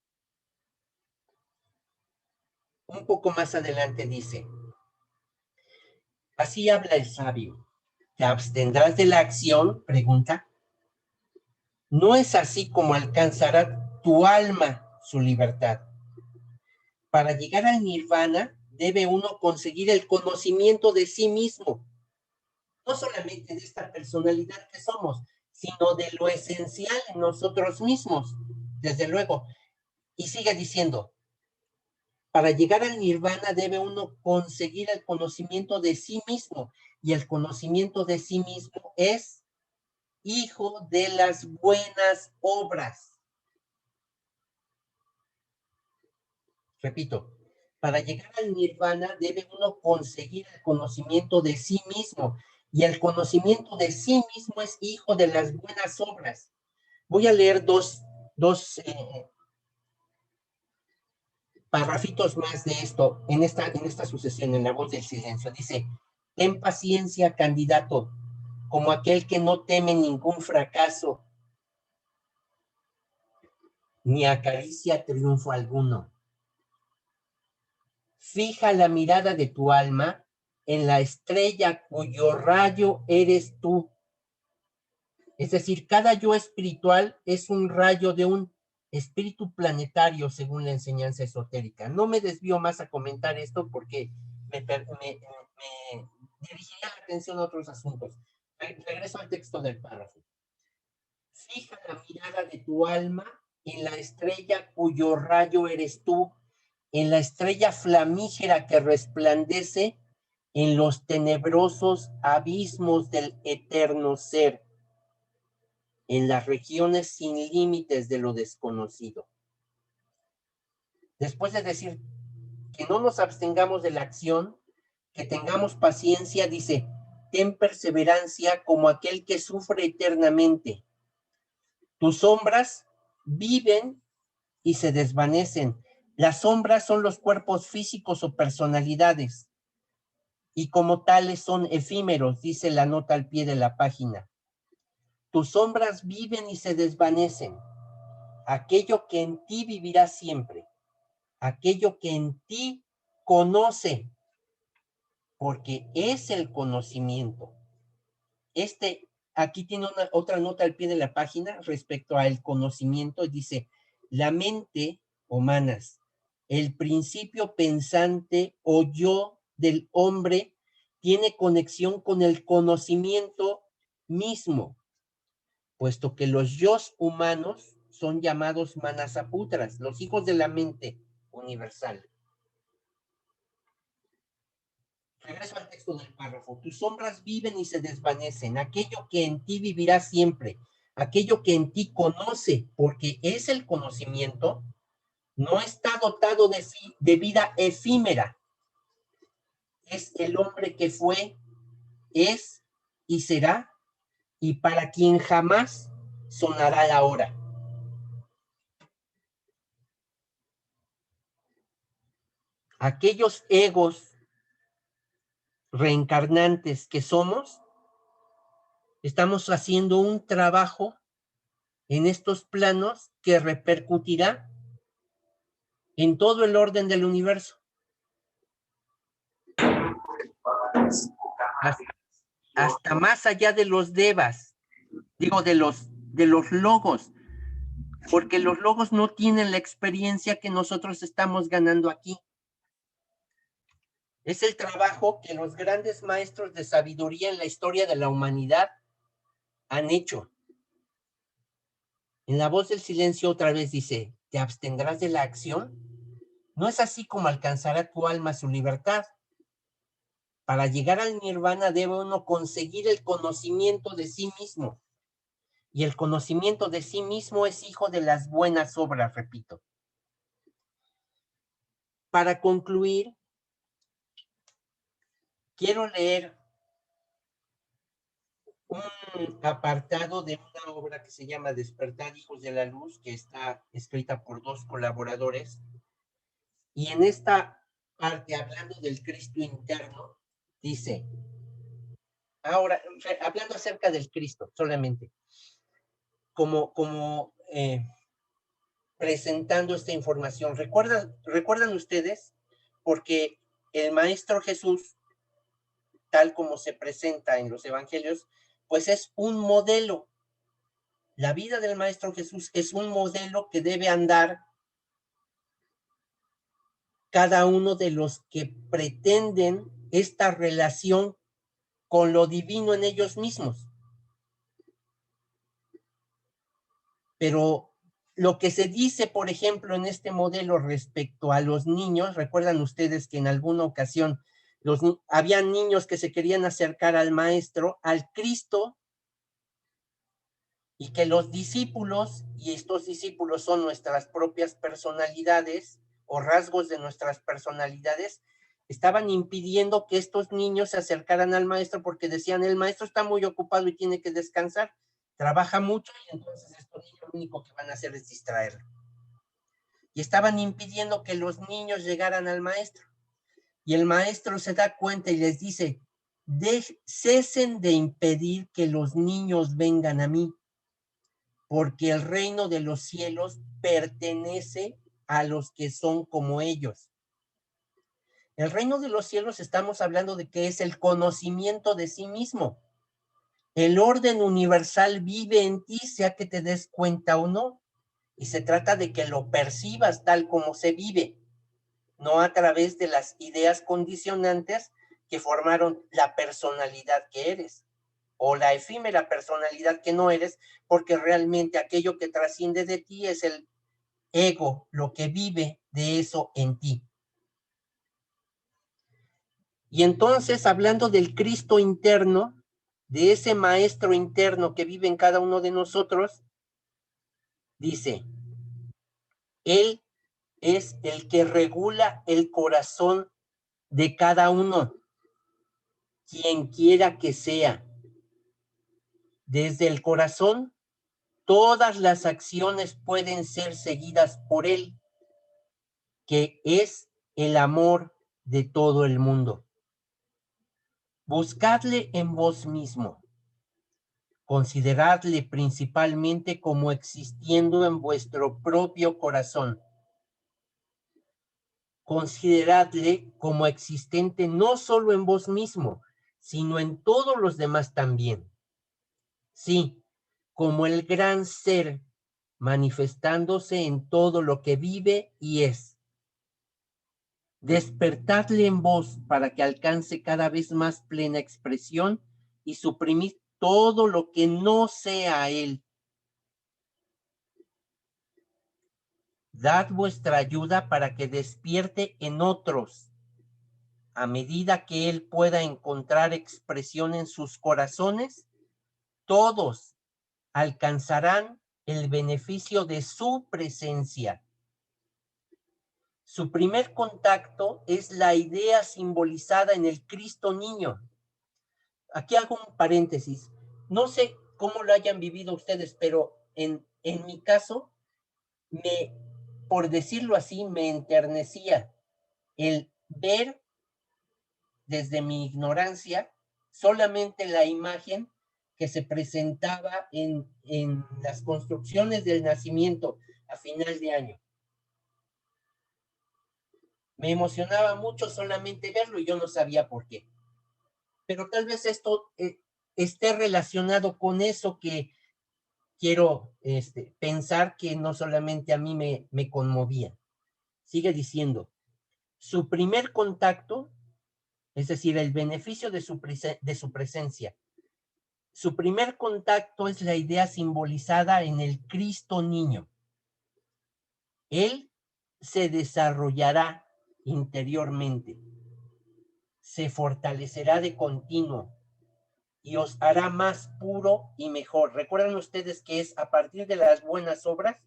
B: un poco más adelante dice, así habla el sabio, ¿te abstendrás de la acción? Pregunta. No es así como alcanzará tu alma su libertad. Para llegar al nirvana, debe uno conseguir el conocimiento de sí mismo, no solamente de esta personalidad que somos, sino de lo esencial en nosotros mismos, desde luego. Y sigue diciendo, para llegar al nirvana debe uno conseguir el conocimiento de sí mismo, y el conocimiento de sí mismo es hijo de las buenas obras. Repito, para llegar al nirvana debe uno conseguir el conocimiento de sí mismo, y el conocimiento de sí mismo es hijo de las buenas obras. Voy a leer dos parrafitos más de esto en esta sucesión, en la voz del silencio. Dice, ten paciencia, candidato, como aquel que no teme ningún fracaso, ni acaricia triunfo alguno. Fija la mirada de tu alma en la estrella cuyo rayo eres tú. Es decir, cada yo espiritual es un rayo de un espíritu planetario según la enseñanza esotérica. No me desvío más a comentar esto porque me dirigiría la atención a otros asuntos. Regreso al texto del párrafo. Fija la mirada de tu alma en la estrella cuyo rayo eres tú, en la estrella flamígera que resplandece en los tenebrosos abismos del eterno ser, en las regiones sin límites de lo desconocido. Después de decir que no nos abstengamos de la acción, que tengamos paciencia, dice, ten perseverancia como aquel que sufre eternamente. Tus sombras viven y se desvanecen. Las sombras son los cuerpos físicos o personalidades, y como tales son efímeros, dice la nota al pie de la página. Tus sombras viven y se desvanecen. Aquello que en ti vivirá siempre, aquello que en ti conoce, porque es el conocimiento. Aquí tiene otra nota al pie de la página respecto al conocimiento. Dice, la mente humanas, el principio pensante o yo del hombre tiene conexión con el conocimiento mismo, puesto que los yos humanos son llamados manasaputras, los hijos de la mente universal. Regreso al texto del párrafo. Tus sombras viven y se desvanecen. Aquello que en ti vivirá siempre, aquello que en ti conoce, porque es el conocimiento, no está dotado de vida efímera. Es el hombre que fue, es y será, y para quien jamás sonará la hora. Aquellos egos reencarnantes que somos, estamos haciendo un trabajo en estos planos que repercutirá en todo el orden del universo. Hasta más allá de los devas, digo de los logos, porque los logos no tienen la experiencia que nosotros estamos ganando aquí. Es el trabajo que los grandes maestros de sabiduría en la historia de la humanidad han hecho. En la voz del silencio otra vez dice, ¿te abstendrás de la acción? No es así como alcanzará tu alma su libertad. Para llegar al nirvana debe uno conseguir el conocimiento de sí mismo. Y el conocimiento de sí mismo es hijo de las buenas obras, repito. Para concluir, quiero leer un apartado de una obra que se llama Despertar Hijos de la Luz, que está escrita por 2 colaboradores. Y en esta parte, hablando del Cristo interno, dice, ahora, hablando acerca del Cristo solamente, como presentando esta información. ¿Recuerdan ustedes? Porque el Maestro Jesús, tal como se presenta en los evangelios, pues es un modelo. La vida del Maestro Jesús es un modelo que debe andar cada uno de los que pretenden esta relación con lo divino en ellos mismos. Pero lo que se dice, por ejemplo, en este modelo respecto a los niños, recuerdan ustedes que en alguna ocasión había niños que se querían acercar al Maestro, al Cristo, y que los discípulos, y estos discípulos son nuestras propias personalidades o rasgos de nuestras personalidades, estaban impidiendo que estos niños se acercaran al Maestro porque decían, el Maestro está muy ocupado y tiene que descansar, trabaja mucho y entonces estos niños lo único que van a hacer es distraerlo. Y estaban impidiendo que los niños llegaran al Maestro. Y el Maestro se da cuenta y les dice, cesen de impedir que los niños vengan a mí, porque el reino de los cielos pertenece a los que son como ellos. El reino de los cielos estamos hablando de que es el conocimiento de sí mismo. El orden universal vive en ti, sea que te des cuenta o no. Y se trata de que lo percibas tal como se vive, no a través de las ideas condicionantes que formaron la personalidad que eres, o la efímera personalidad que no eres, porque realmente aquello que trasciende de ti es el ego, lo que vive de eso en ti. Y entonces, hablando del Cristo interno, de ese maestro interno que vive en cada uno de nosotros, dice, Él es el que regula el corazón de cada uno, quien quiera que sea. Desde el corazón, todas las acciones pueden ser seguidas por Él, que es el amor de todo el mundo. Buscadle en vos mismo. Consideradle principalmente como existiendo en vuestro propio corazón. consideradle como existente no solo en vos mismo, sino en todos los demás también. Sí, como el gran ser manifestándose en todo lo que vive y es. Despertadle en vos para que alcance cada vez más plena expresión y suprimid todo lo que no sea él. Dad vuestra ayuda para que despierte en otros, a medida que él pueda encontrar expresión en sus corazones, todos alcanzarán el beneficio de su presencia. Su primer contacto es la idea simbolizada en el Cristo niño. Aquí hago un paréntesis. No sé cómo lo hayan vivido ustedes, pero en mi caso, por decirlo así, me enternecía el ver desde mi ignorancia solamente la imagen que se presentaba en las construcciones del nacimiento a final de año. Me emocionaba mucho solamente verlo y yo no sabía por qué. Pero tal vez esto esté relacionado con eso que quiero pensar que no solamente a mí me conmovía. Sigue diciendo, su primer contacto, es decir, el beneficio de su presencia. Su primer contacto es la idea simbolizada en el Cristo niño. Él se desarrollará interiormente, se fortalecerá de continuo y os hará más puro y mejor. ¿Recuerdan ustedes que es a partir de las buenas obras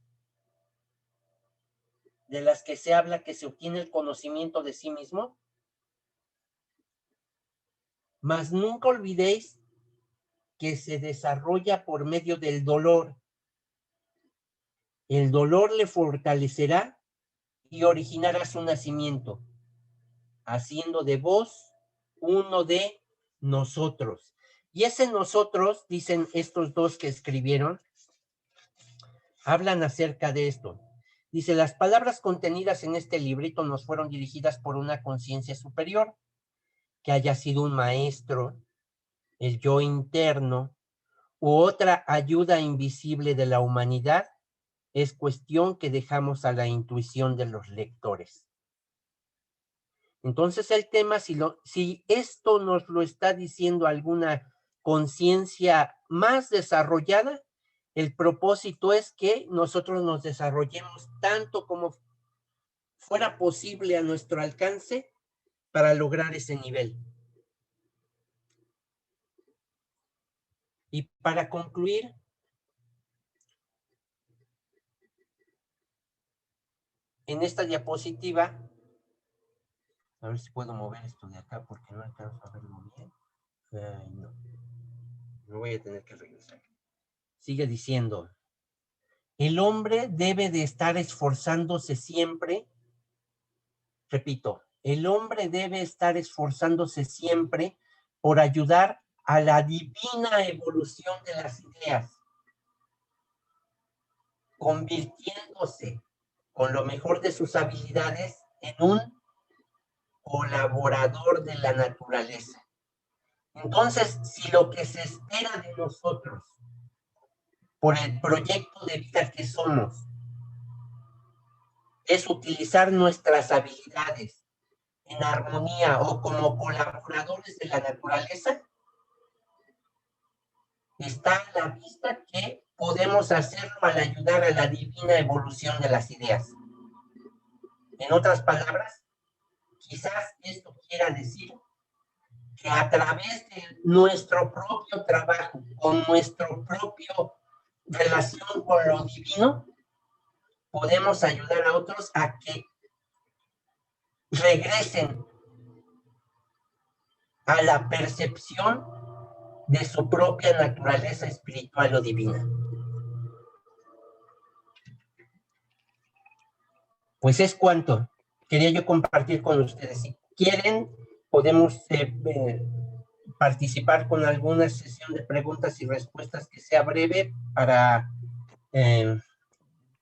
B: de las que se habla que se obtiene el conocimiento de sí mismo? Mas nunca olvidéis que se desarrolla por medio del dolor. El dolor le fortalecerá y originará su nacimiento, haciendo de vos uno de nosotros. Y ese nosotros, dicen estos dos que escribieron, hablan acerca de esto. Dice, las palabras contenidas en este librito nos fueron dirigidas por una conciencia superior, que haya sido un maestro, el yo interno, u otra ayuda invisible de la humanidad, es cuestión que dejamos a la intuición de los lectores. Entonces el tema, si esto nos lo está diciendo alguna conciencia más desarrollada, el propósito es que nosotros nos desarrollemos tanto como fuera posible a nuestro alcance para lograr ese nivel. Y para concluir, en esta diapositiva, a ver si puedo mover esto de acá porque no alcanzo a verlo bien. Ay, no. Me voy a tener que regresar. Sigue diciendo, el hombre debe de estar esforzándose siempre, repito, el hombre debe estar esforzándose siempre por ayudar a la divina evolución de las ideas, convirtiéndose con lo mejor de sus habilidades en un colaborador de la naturaleza. Entonces, si lo que se espera de nosotros por el proyecto de vida que somos es utilizar nuestras habilidades en armonía o como colaboradores de la naturaleza, está a la vista que podemos hacerlo al ayudar a la divina evolución de las ideas. En otras palabras, quizás esto quiera decir que a través de nuestro propio trabajo, con nuestro propio relación con lo divino, podemos ayudar a otros a que regresen a la percepción de su propia naturaleza espiritual o divina. Pues es cuanto quería yo compartir con ustedes. Si quieren, podemos participar con alguna sesión de preguntas y respuestas que sea breve para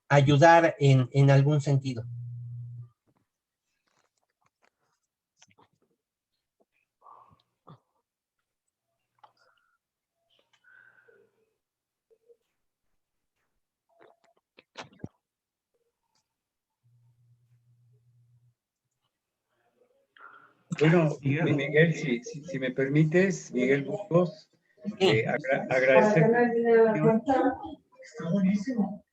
B: ayudar en algún sentido.
E: Bueno,
F: Miguel.
E: Miguel, si me permites, Miguel Burgos,
B: Sí.
E: agradecer.
G: Está buenísimo.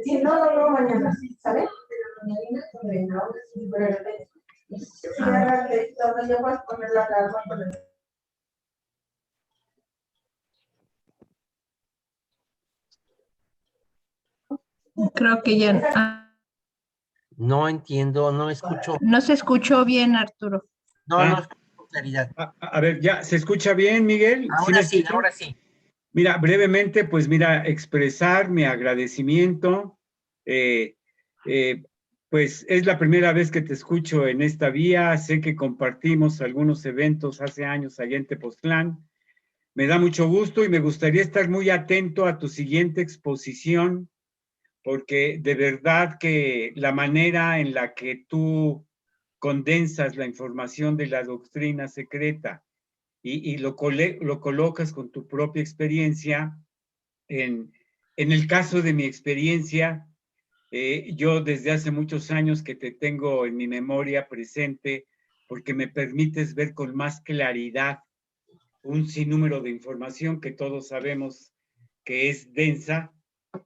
G: Sí, no, mañana, ¿sabes?
H: Creo que ya
B: No entiendo, no escucho.
H: no se escuchó bien, Arturo.
B: No escucho con claridad.
E: A ver, ¿ya se escucha bien, Miguel?
B: Ahora
E: me
B: sí,
E: escucha?
B: ahora sí.
E: Mira, brevemente, pues mira, expresar mi agradecimiento. Pues es la primera vez que te escucho en esta vía. Sé que compartimos algunos eventos hace años allá en Tepoztlán. Me da mucho gusto y me gustaría estar muy atento a tu siguiente exposición, porque de verdad que la manera en la que tú condensas la información de la doctrina secreta y lo colocas con tu propia experiencia. En el caso de mi experiencia, yo desde hace muchos años que te tengo en mi memoria presente, porque me permites ver con más claridad un sinnúmero de información que todos sabemos que es densa,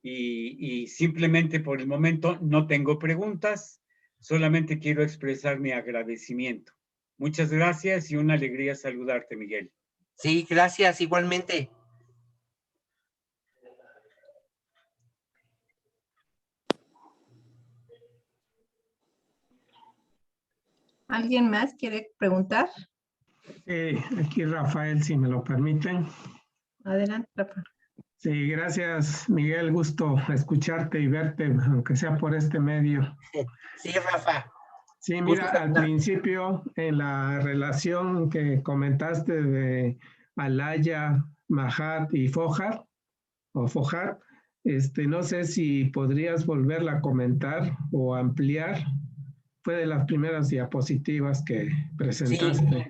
E: y simplemente por el momento no tengo preguntas, solamente quiero expresar mi agradecimiento. Muchas gracias y una alegría saludarte, Miguel.
B: Sí, gracias, igualmente.
H: ¿Alguien más quiere preguntar?
F: Aquí Rafael, si me lo permiten.
H: Adelante, Rafa.
F: Sí, gracias, Miguel. Gusto escucharte y verte, aunque sea por este medio.
B: Sí, Rafa.
F: Sí,
B: Gusto
F: mira, al
B: saludarte.
F: principio, en la relación que comentaste de Alaya, Mahat y Fojar, o Fojar, no sé si podrías volverla a comentar o ampliar. Fue de las primeras diapositivas que presentaste.
B: Sí.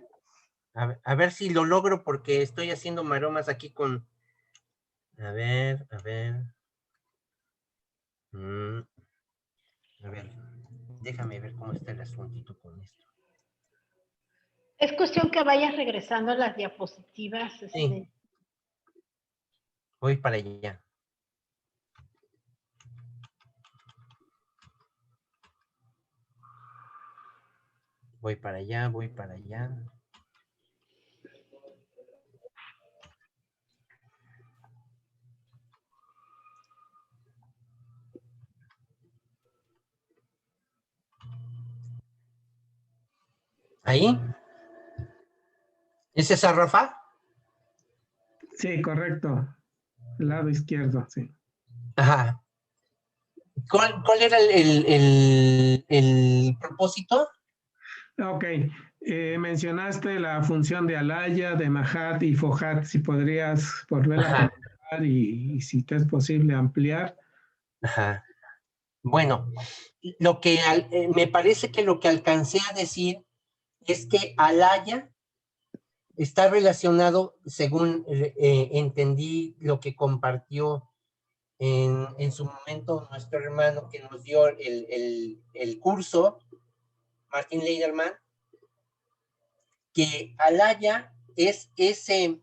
B: A ver si lo logro porque estoy haciendo maromas aquí con... A ver. A ver, déjame ver cómo está el asuntito con esto.
A: Es cuestión que vayas regresando a las diapositivas.
B: Sí. Voy para allá. Voy para allá. ¿Ahí? ¿Es esa, Rafa?
F: Sí, correcto. El lado izquierdo, sí.
B: Ajá. ¿Cuál era el propósito?
F: Ok. Mencionaste la función de Alaya, de Mahat y Fohat. Si podrías volverla a comentar y si te es posible ampliar.
B: Ajá. Bueno, me parece que lo que alcancé a decir es que Alaya está relacionado, según entendí lo que compartió en su momento nuestro hermano que nos dio el curso, Martín Leiderman, que Alaya es ese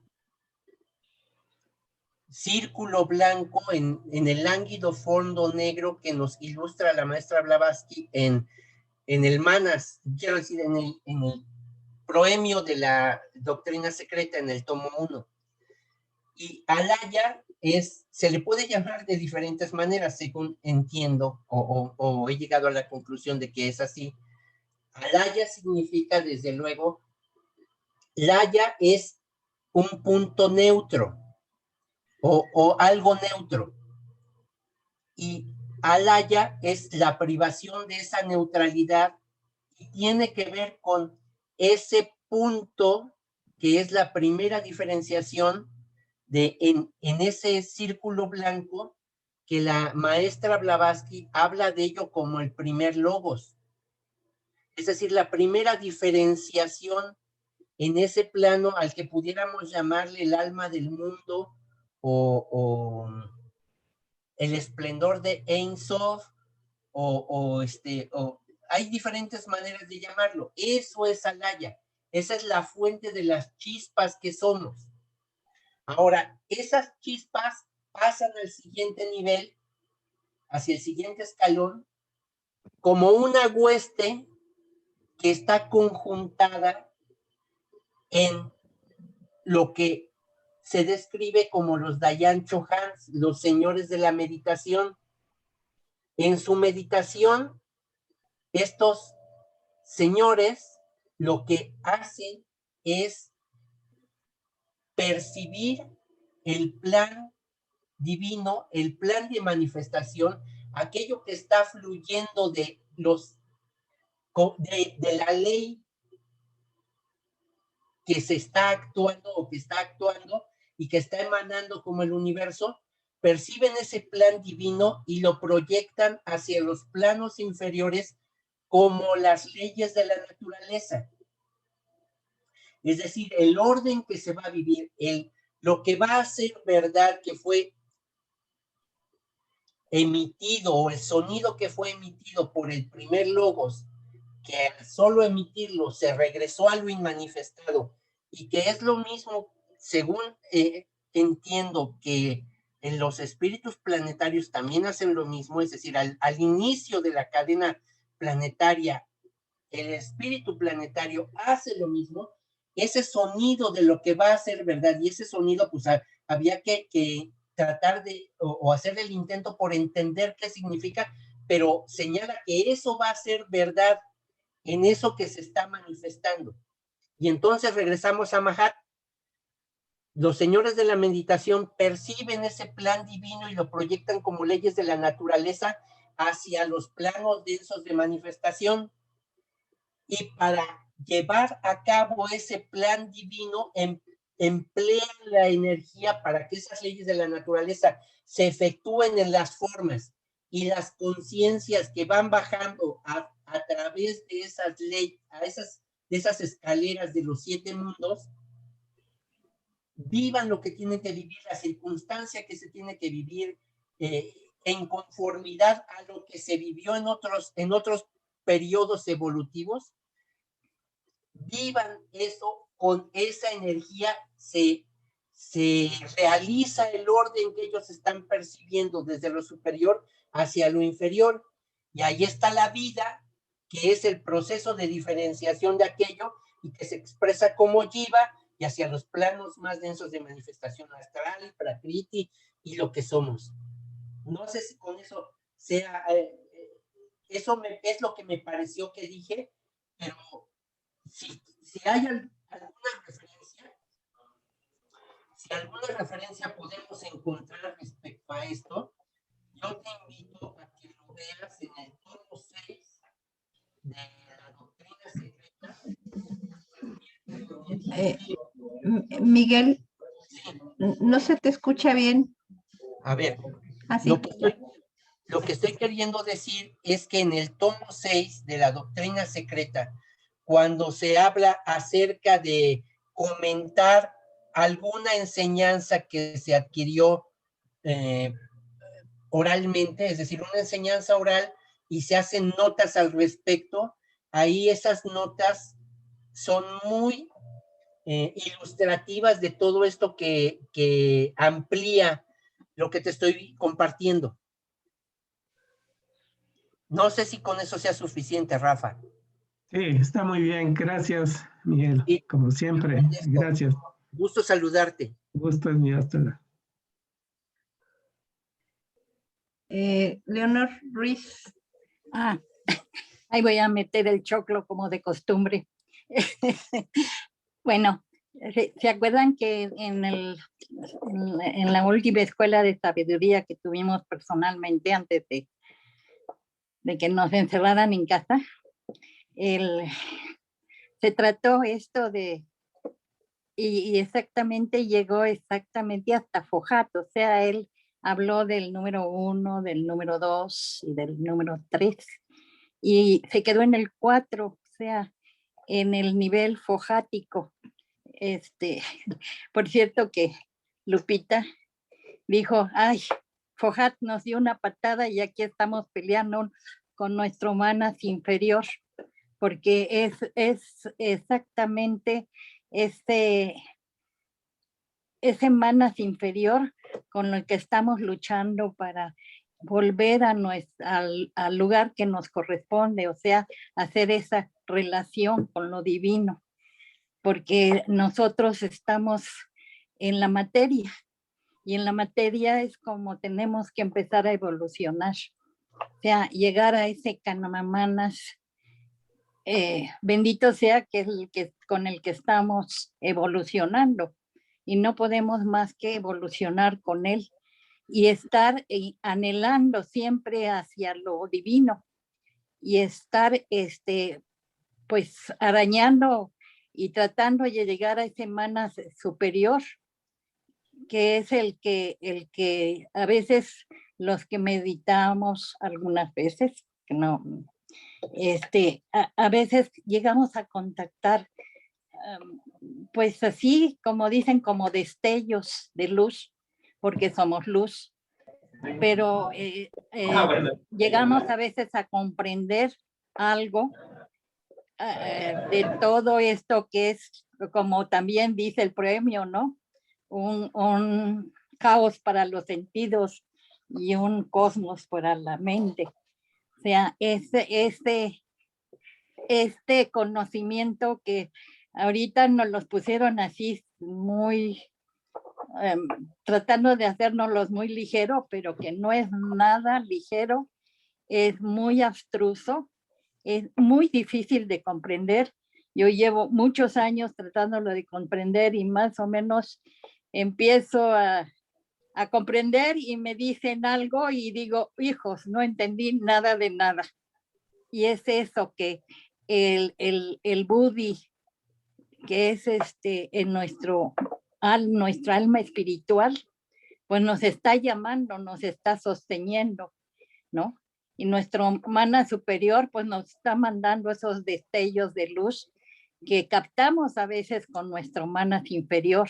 B: círculo blanco en el lánguido fondo negro que nos ilustra la maestra Blavatsky en el Manas, quiero decir, en el proemio de la doctrina secreta en el tomo 1. Y Alaya se le puede llamar de diferentes maneras, según entiendo, o he llegado a la conclusión de que es así. Alaya significa, desde luego, Laya es un punto neutro, o algo neutro. Y Alaya es la privación de esa neutralidad y tiene que ver con ese punto que es la primera diferenciación en ese círculo blanco que la maestra Blavatsky habla de ello como el primer logos. Es decir, la primera diferenciación en ese plano al que pudiéramos llamarle el alma del mundo o el esplendor de Ein Sof o hay diferentes maneras de llamarlo. Eso es Alaya. Esa es la fuente de las chispas que somos. Ahora, esas chispas pasan al siguiente nivel, hacia el siguiente escalón, como una hueste que está conjuntada en lo que se describe como los Dayan Chohans, los señores de la meditación. En su meditación, estos señores lo que hacen es percibir el plan divino, el plan de manifestación, aquello que está fluyendo de la ley que se está actuando o que está actuando y que está emanando como el universo, perciben ese plan divino y lo proyectan hacia los planos inferiores como las leyes de la naturaleza. Es decir, el orden que se va a vivir, lo que va a ser verdad que fue emitido, o el sonido que fue emitido por el primer logos, que al solo emitirlo se regresó a lo inmanifestado, y que es lo mismo, según entiendo que en los espíritus planetarios también hacen lo mismo, es decir, al inicio de la cadena planetaria, el espíritu planetario hace lo mismo. Ese sonido de lo que va a ser verdad, y ese sonido pues había que tratar de, o hacer el intento por entender qué significa, pero señala que eso va a ser verdad en eso que se está manifestando. Y entonces regresamos a Mahat. Los señores de la meditación perciben ese plan divino y lo proyectan como leyes de la naturaleza hacia los planos densos de manifestación. Y para llevar a cabo ese plan divino, emplean la energía para que esas leyes de la naturaleza se efectúen en las formas, y las conciencias que van bajando a través de esas leyes, de esas escaleras de los 7 mundos, vivan lo que tienen que vivir, la circunstancia que se tiene que vivir, en conformidad a lo que se vivió en otros periodos evolutivos. Vivan eso, con esa energía se realiza el orden que ellos están percibiendo desde lo superior hacia lo inferior, y ahí está la vida, que es el proceso de diferenciación de aquello y que se expresa como jiva y hacia los planos más densos de manifestación astral, prakriti y lo que somos. No sé si con eso sea, eso es lo que me pareció que dije, pero si hay alguna referencia podemos encontrar respecto a esto, yo te invito a que lo veas en el tomo 6 de la doctrina secreta.
H: Miguel, no se te escucha bien.
B: A ver,
H: Así.
B: lo que estoy queriendo decir es que en el tomo 6 de la doctrina secreta, cuando se habla acerca de comentar alguna enseñanza que se adquirió oralmente, es decir, una enseñanza oral, y se hacen notas al respecto, ahí esas notas son muy ilustrativas de todo esto que amplía lo que te estoy compartiendo. No sé si con eso sea suficiente, Rafa.
F: Sí, está muy bien. Gracias, Miguel.
B: Sí.
F: Como siempre. Gracias.
B: Gusto saludarte.
F: Gusto es mío. Hasta luego.
H: Leonor Ruiz.
I: Ahí voy a meter el choclo como de costumbre. Bueno, ¿se acuerdan que en la última escuela de sabiduría que tuvimos personalmente antes de que nos encerraran en casa, se trató esto de, y exactamente llegó exactamente hasta Fohat, o sea, él habló del número 1, del número 2 y del número 3, y se quedó en el 4, o sea, en el nivel fojático. Por cierto que Lupita dijo, ay, Fohat nos dio una patada y aquí estamos peleando con nuestro manas inferior, porque es exactamente ese manas inferior con el que estamos luchando para volver al lugar que nos corresponde, o sea, hacer esa relación con lo divino, porque nosotros estamos en la materia, y en la materia es como tenemos que empezar a evolucionar, o sea, llegar a ese Kanamanas, bendito sea que es con el que estamos evolucionando, y no podemos más que evolucionar con él, y estar anhelando siempre hacia lo divino, y estar pues arañando y tratando de llegar a ese manas superior, que es el que a veces los que meditamos algunas veces, no, a veces llegamos a contactar, pues así como dicen, como destellos de luz, porque somos luz, pero llegamos a veces a comprender algo de todo esto que es, como también dice el premio, ¿no? Un caos para los sentidos y un cosmos para la mente. O sea, este conocimiento que ahorita nos los pusieron así muy, tratando de hacérnoslos muy ligero, pero que no es nada ligero, es muy abstruso, es muy difícil de comprender. Yo llevo muchos años tratándolo de comprender y más o menos empiezo a comprender y me dicen algo y digo, hijos, no entendí nada de nada. Y es eso que el Buddhi, que es en nuestra alma espiritual, pues nos está llamando, nos está sosteniendo, ¿no? Y nuestro mana superior pues nos está mandando esos destellos de luz que captamos a veces con nuestro mana inferior,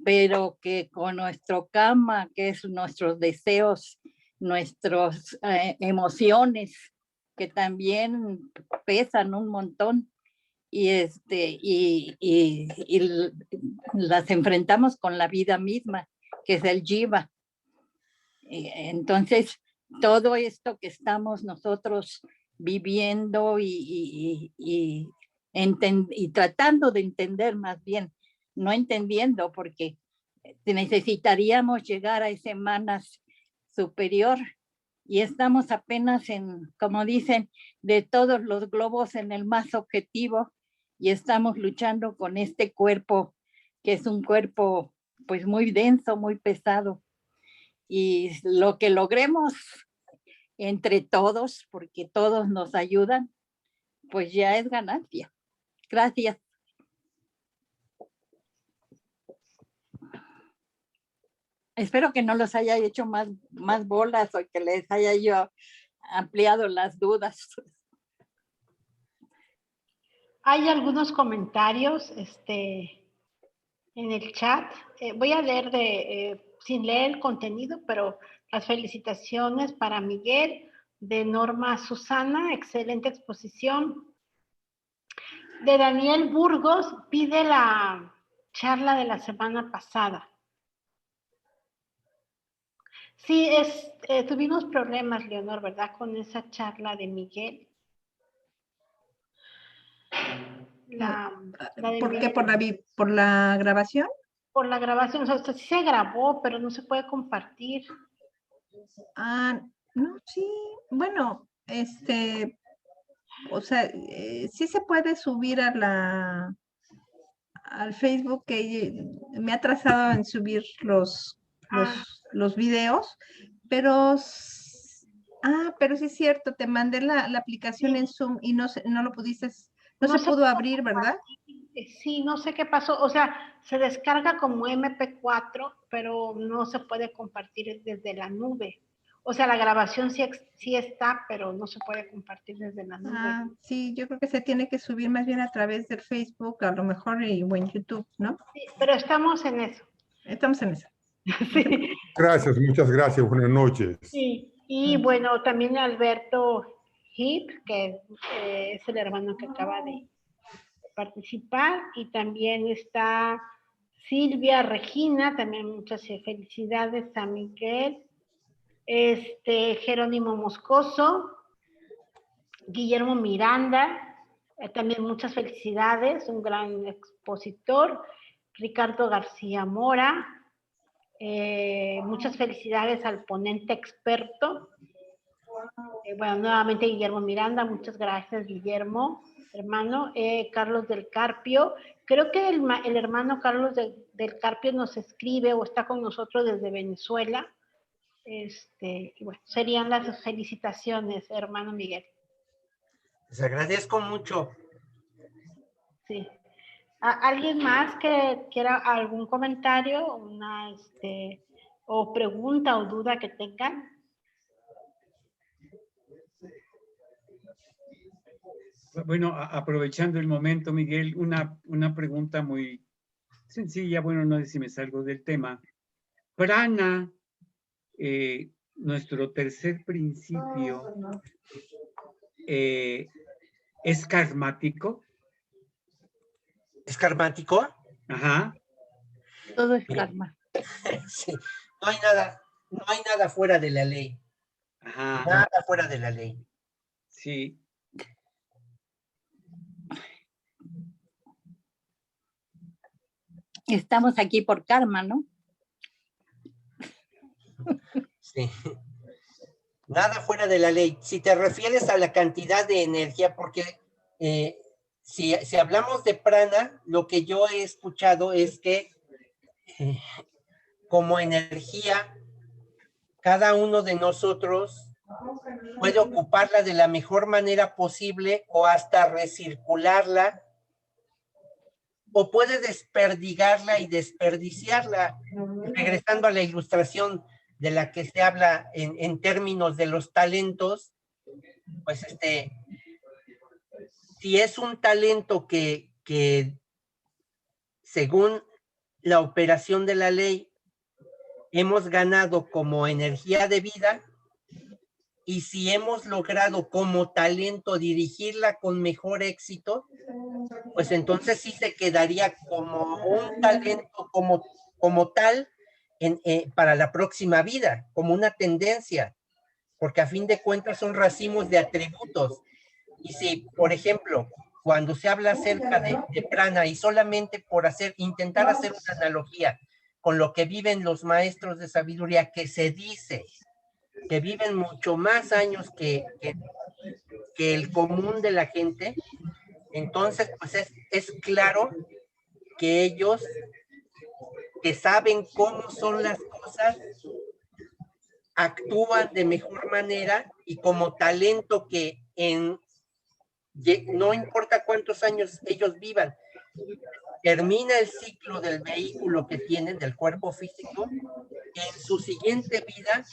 I: pero que con nuestro karma, que es nuestros deseos, nuestras emociones, que también pesan un montón, y las enfrentamos con la vida misma, que es el jiva. Entonces, todo esto que estamos nosotros viviendo y tratando de entender más bien, no entendiendo, porque necesitaríamos llegar a ese manas superior y estamos apenas en, como dicen, de todos los globos en el más objetivo, y estamos luchando con este cuerpo, que es un cuerpo pues muy denso, muy pesado, y lo que logremos entre todos, porque todos nos ayudan, pues ya es ganancia. Gracias. Espero que no los haya hecho más bolas o que les haya yo ampliado las dudas.
A: Hay algunos comentarios en el chat. Voy a leer sin leer el contenido, pero las felicitaciones para Miguel, de Norma Susana, excelente exposición. De Daniel Burgos, pide la charla de la semana pasada. Sí, tuvimos problemas, Leonor, ¿verdad? Con esa charla de Miguel.
H: ¿Por qué? ¿Por la grabación?
A: Por la grabación, o sea, sí se grabó, pero no se puede compartir.
H: Ah, no, sí, bueno, o sea, sí se puede subir al Facebook, que me ha atrasado en subir los videos, pero sí es cierto, te mandé la aplicación en Zoom y no lo pudiste, no se pudo abrir, ¿verdad?
A: Sí, no sé qué pasó, o sea, se descarga como MP4, pero no se puede compartir desde la nube. O sea, la grabación sí está, pero no se puede compartir desde la nube.
H: Sí, yo creo que se tiene que subir más bien a través del Facebook, a lo mejor, o en YouTube, ¿no?
A: Sí, pero estamos en eso.
H: Estamos en eso.
J: Gracias, muchas gracias, buenas noches.
A: Sí, y bueno, también Alberto Hip, que es el hermano que acaba de participar, y también está Silvia Regina, también muchas felicidades a Miguel, Jerónimo Moscoso, Guillermo Miranda, también muchas felicidades, un gran expositor, Ricardo García Mora, muchas felicidades al ponente experto. Bueno, nuevamente Guillermo Miranda, muchas gracias Guillermo, hermano. Carlos del Carpio, creo que el hermano Carlos del Carpio nos escribe o está con nosotros desde Venezuela. Y bueno, serían las felicitaciones, hermano Miguel.
B: Les agradezco mucho.
A: Sí. ¿Alguien más que quiera algún comentario, o pregunta o duda que tengan?
E: Bueno, aprovechando el momento, Miguel, una pregunta muy sencilla, bueno, no sé si me salgo del tema. Prana, nuestro tercer principio, ¿es karmático?
B: ¿Es karmático?
E: Ajá.
I: Todo es karma.
B: Sí, no hay nada fuera de la ley.
E: Ajá.
B: Nada fuera de la ley.
E: Sí.
I: Estamos aquí por karma, ¿no?
B: Sí. Nada fuera de la ley. Si te refieres a la cantidad de energía, porque si hablamos de prana, lo que yo he escuchado es que como energía, cada uno de nosotros puede ocuparla de la mejor manera posible o hasta recircularla, o puede desperdigarla y desperdiciarla. Regresando a la ilustración de la que se habla en términos de los talentos, pues si es un talento que según la operación de la ley hemos ganado como energía de vida, y si hemos logrado como talento dirigirla con mejor éxito, pues entonces sí se quedaría como un talento como tal para la próxima vida, como una tendencia, porque a fin de cuentas son racimos de atributos. Y si, por ejemplo, cuando se habla acerca de prana, y solamente por intentar hacer una analogía con lo que viven los maestros de sabiduría, que se dice que viven mucho más años que el común de la gente, entonces pues es claro que ellos, que saben cómo son las cosas, actúan de mejor manera, y como talento que no importa cuántos años ellos vivan, termina el ciclo del vehículo que tienen, del cuerpo físico, en su siguiente vida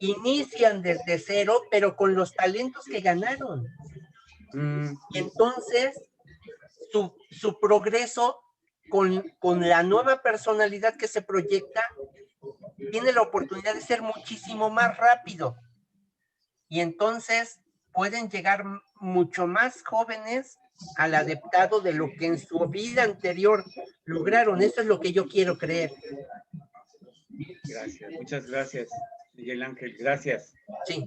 B: inician desde cero, pero con los talentos que ganaron. Y entonces su progreso con la nueva personalidad que se proyecta tiene la oportunidad de ser muchísimo más rápido. Y entonces pueden llegar mucho más jóvenes al adeptado de lo que en su vida anterior lograron. Eso es lo que yo quiero creer.
E: Gracias, muchas gracias, Miguel Ángel, gracias.
B: Sí.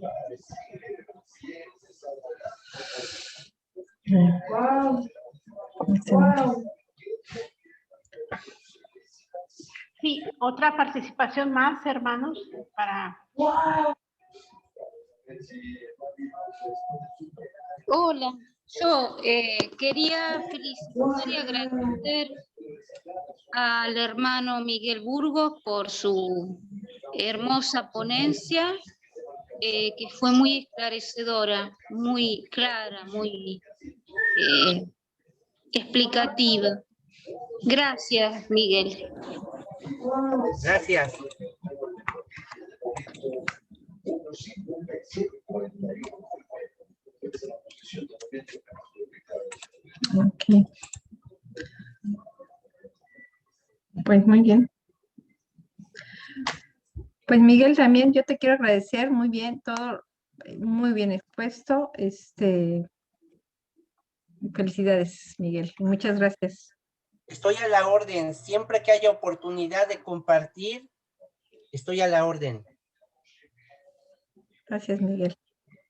G: Wow. Wow.
A: Sí, otra participación más, hermanos, para...
G: Wow.
C: Hola, yo quería felicitar y agradecer al hermano Miguel Burgos por su hermosa ponencia, que fue muy esclarecedora, muy clara, muy explicativa. Gracias, Miguel.
B: Gracias.
H: Ok. Pues muy bien. Pues Miguel, también yo te quiero agradecer muy bien todo. muy bien expuesto. Felicidades, Miguel. Muchas gracias.
B: Estoy a la orden. Siempre que haya oportunidad de compartir, estoy a la orden.
H: Gracias, Miguel.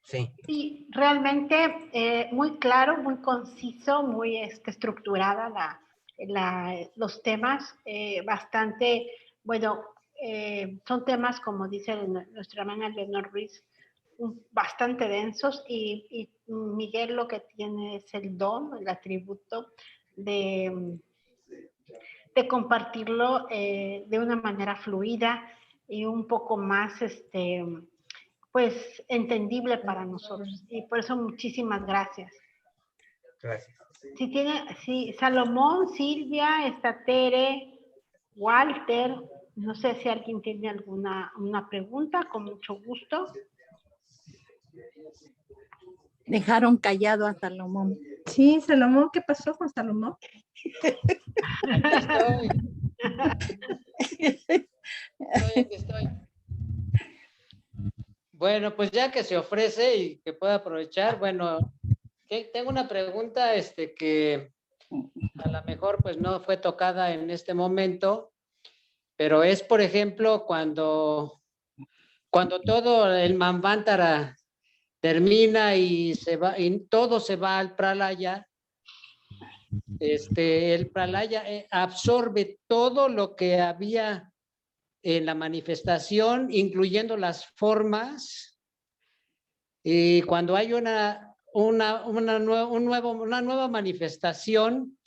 B: Sí.
A: Sí, realmente muy claro, muy conciso, muy estructurada los temas, bastante, bueno, son temas, como dice nuestra hermana Leonor Ruiz, bastante densos y Miguel lo que tiene es el don, el atributo de compartirlo de una manera fluida y un poco más, pues, entendible para nosotros. Y por eso muchísimas gracias.
B: Gracias.
A: Si Salomón, Silvia, Tere, Walter, no sé si alguien tiene una pregunta, con mucho gusto.
I: Dejaron callado a Salomón.
H: Sí, Salomón, ¿qué pasó con Salomón?
J: Estoy. Bueno, pues ya que se ofrece y que pueda aprovechar, bueno, tengo una pregunta que a lo mejor pues no fue tocada en este momento, pero es, por ejemplo, cuando todo el Manvantara termina y se va, y todo se va al Pralaya, el Pralaya absorbe todo lo que había en la manifestación, incluyendo las formas, y cuando hay una nueva manifestación,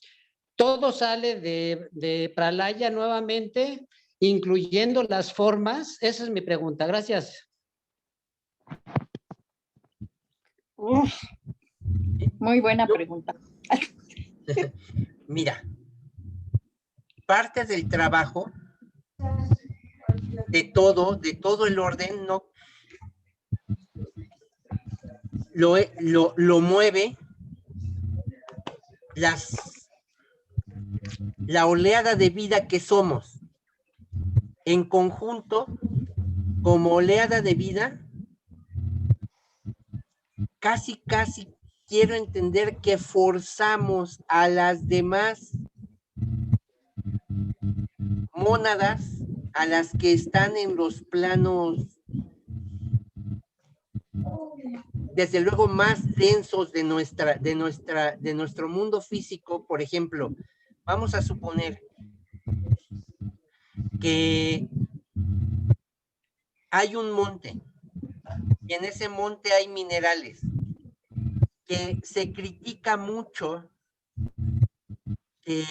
J: todo sale de Pralaya nuevamente, incluyendo las formas. Esa es mi pregunta. Gracias.
I: Muy buena pregunta.
B: Mira, parte del trabajo de todo el orden, no lo mueve la oleada de vida que somos. En conjunto, como oleada de vida, casi quiero entender que forzamos a las demás mónadas, a las que están en los planos, desde luego, más densos de nuestro mundo físico. Por ejemplo, vamos a suponer que hay un monte y en ese monte hay minerales, que se critica mucho que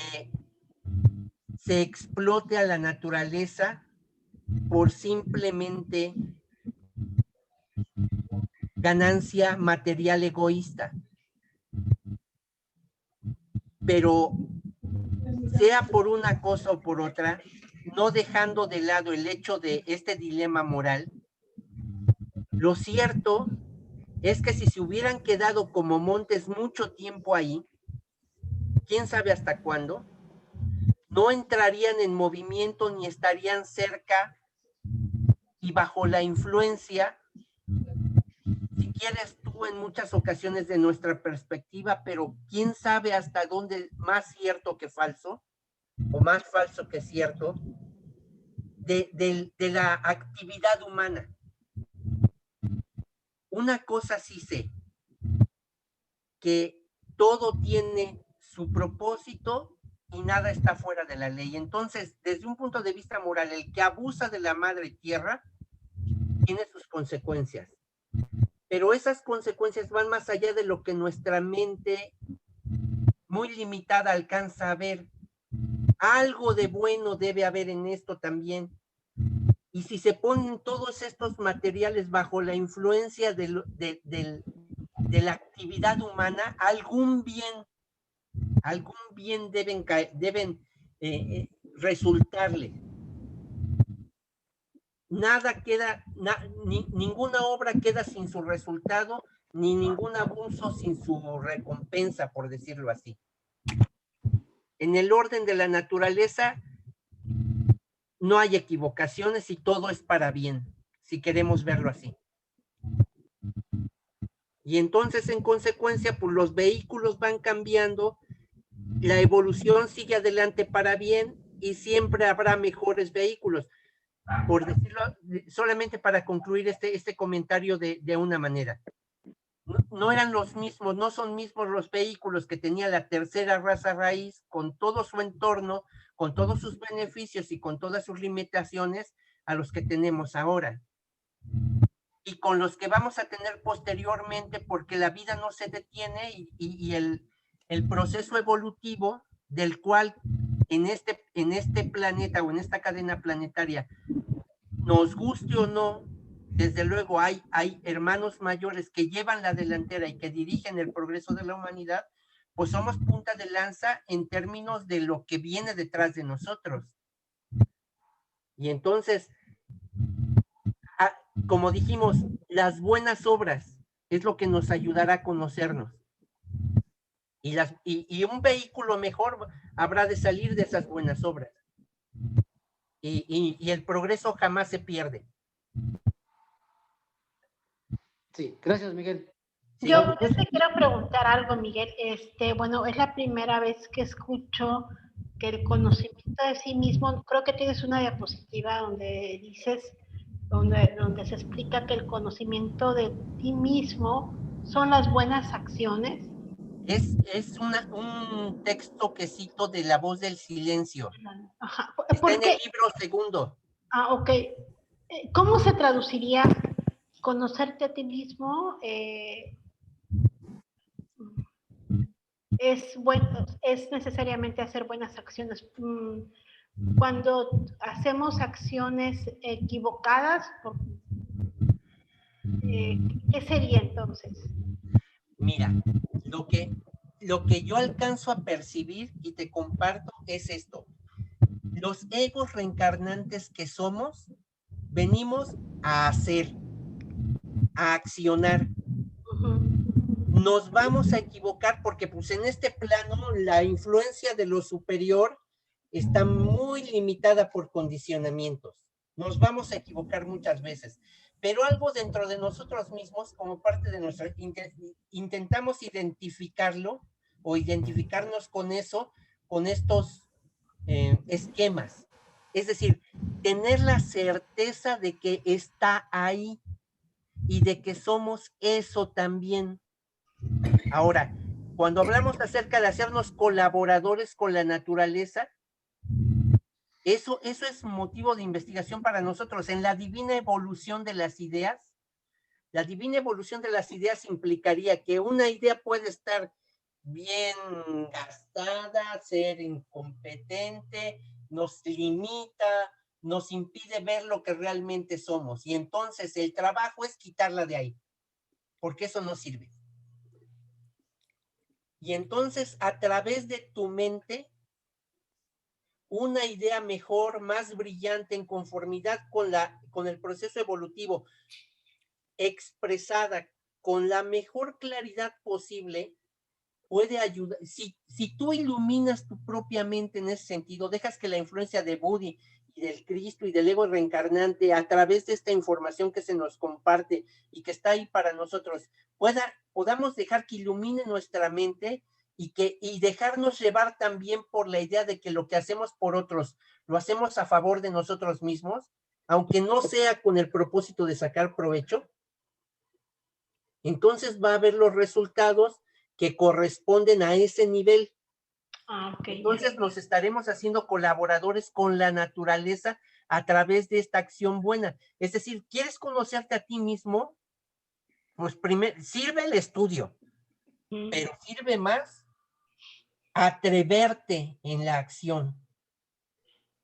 B: se explote a la naturaleza por simplemente ganancia material egoísta. Pero sea por una cosa o por otra, no dejando de lado el hecho de este dilema moral, lo cierto es que si se hubieran quedado como montes mucho tiempo ahí, quién sabe hasta cuándo, no entrarían en movimiento ni estarían cerca y bajo la influencia, si quieres tú, en muchas ocasiones de nuestra perspectiva, pero quién sabe hasta dónde, más cierto que falso, o más falso que cierto, de la actividad humana. Una cosa sí sé, que todo tiene su propósito y nada está fuera de la ley. Entonces, desde un punto de vista moral, el que abusa de la madre tierra tiene sus consecuencias. Pero esas consecuencias van más allá de lo que nuestra mente muy limitada alcanza a ver. Algo de bueno debe haber en esto también. Y si se ponen todos estos materiales bajo la influencia de la actividad humana, algún bien deben resultarle. Nada queda, ninguna obra queda sin su resultado, ni ningún abuso sin su recompensa, por decirlo así. En el orden de la naturaleza no hay equivocaciones y todo es para bien, si queremos verlo así. Y entonces, en consecuencia, pues los vehículos van cambiando, la evolución sigue adelante para bien y siempre habrá mejores vehículos. Por decirlo, solamente para concluir este comentario de una manera. No eran los mismos, no son mismos los vehículos que tenía la tercera raza raíz, con todo su entorno, con todos sus beneficios y con todas sus limitaciones, a los que tenemos ahora. Y con los que vamos a tener posteriormente, porque la vida no se detiene y el proceso evolutivo del cual en este planeta o en esta cadena planetaria, nos guste o no, desde luego hay hermanos mayores que llevan la delantera y que dirigen el progreso de la humanidad, pues somos punta de lanza en términos de lo que viene detrás de nosotros. Y entonces, como dijimos, las buenas obras es lo que nos ayudará a conocernos. Y un vehículo mejor habrá de salir de esas buenas obras. Y el progreso jamás se pierde.
J: Sí, gracias, Miguel.
B: Sí.
A: Yo te quiero preguntar algo, Miguel. Bueno, es la primera vez que escucho que el conocimiento de sí mismo, creo que tienes una diapositiva donde dices, donde se explica que el conocimiento de ti mismo son las buenas acciones.
B: Es un texto que cito de La Voz del Silencio.
A: Ajá.
B: Está en el libro segundo.
A: Ah, ok. ¿Cómo se traduciría conocerte a ti mismo? Es necesariamente hacer buenas acciones. Cuando hacemos acciones equivocadas, ¿qué sería entonces?
B: Mira, lo que yo alcanzo a percibir y te comparto es esto. Los egos reencarnantes que somos, venimos a hacer, a accionar. Nos vamos a equivocar porque pues en este plano la influencia de lo superior está muy limitada por condicionamientos. Nos vamos a equivocar muchas veces, pero algo dentro de nosotros mismos, como parte de nuestra, intentamos identificarlo o identificarnos con eso, con estos esquemas. Es decir, tener la certeza de que está ahí y de que somos eso también. Ahora, cuando hablamos acerca de hacernos colaboradores con la naturaleza, eso es motivo de investigación para nosotros. En la divina evolución de las ideas, la divina evolución de las ideas implicaría que una idea puede estar bien gastada, ser incompetente, nos limita, nos impide ver lo que realmente somos. Y entonces el trabajo es quitarla de ahí, porque eso no sirve. Y entonces a través de tu mente, una idea mejor, más brillante, en conformidad con el proceso evolutivo, expresada con la mejor claridad posible, puede ayudar. Si tú iluminas tu propia mente en ese sentido, dejas que la influencia de Buddha y del Cristo y del ego reencarnante, a través de esta información que se nos comparte y que está ahí para nosotros, podamos dejar que ilumine nuestra mente y dejarnos llevar también por la idea de que lo que hacemos por otros, lo hacemos a favor de nosotros mismos, aunque no sea con el propósito de sacar provecho, entonces va a haber los resultados que corresponden a ese nivel. Okay. Entonces nos estaremos haciendo colaboradores con la naturaleza a través de esta acción buena. Es decir, ¿quieres conocerte a ti mismo? Pues primero, sirve el estudio, pero sirve más atreverte en la acción.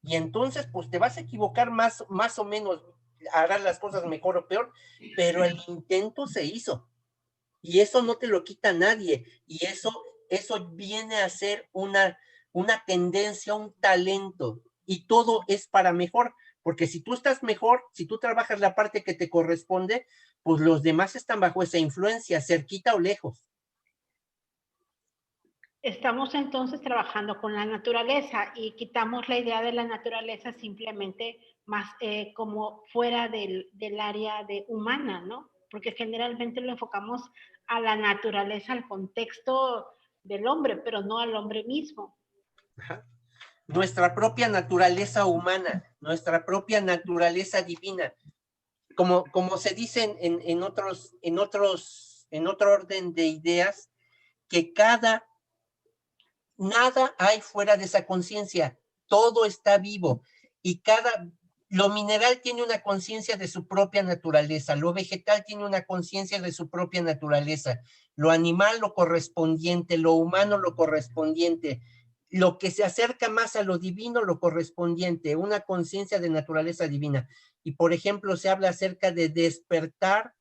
B: Y entonces, pues te vas a equivocar más o menos, harás las cosas mejor o peor, pero el intento se hizo. Y eso no te lo quita nadie. Y eso viene a ser una tendencia, un talento. Y todo es para mejor. Porque si tú estás mejor, si tú trabajas la parte que te corresponde, pues los demás están bajo esa influencia, cerquita o lejos.
A: Estamos entonces trabajando con la naturaleza y quitamos la idea de la naturaleza simplemente más como fuera del área humana, ¿no? porque generalmente lo enfocamos a la naturaleza, al contexto del hombre, pero no al hombre mismo.
B: Ajá. Nuestra propia naturaleza humana, nuestra propia naturaleza divina. Como se dice en otro orden de ideas, que nada hay fuera de esa conciencia, todo está vivo y lo mineral tiene una conciencia de su propia naturaleza, lo vegetal tiene una conciencia de su propia naturaleza, lo animal lo correspondiente, lo humano lo correspondiente, lo que se acerca más a lo divino lo correspondiente, una conciencia de naturaleza divina. Y por ejemplo, se habla acerca de despertar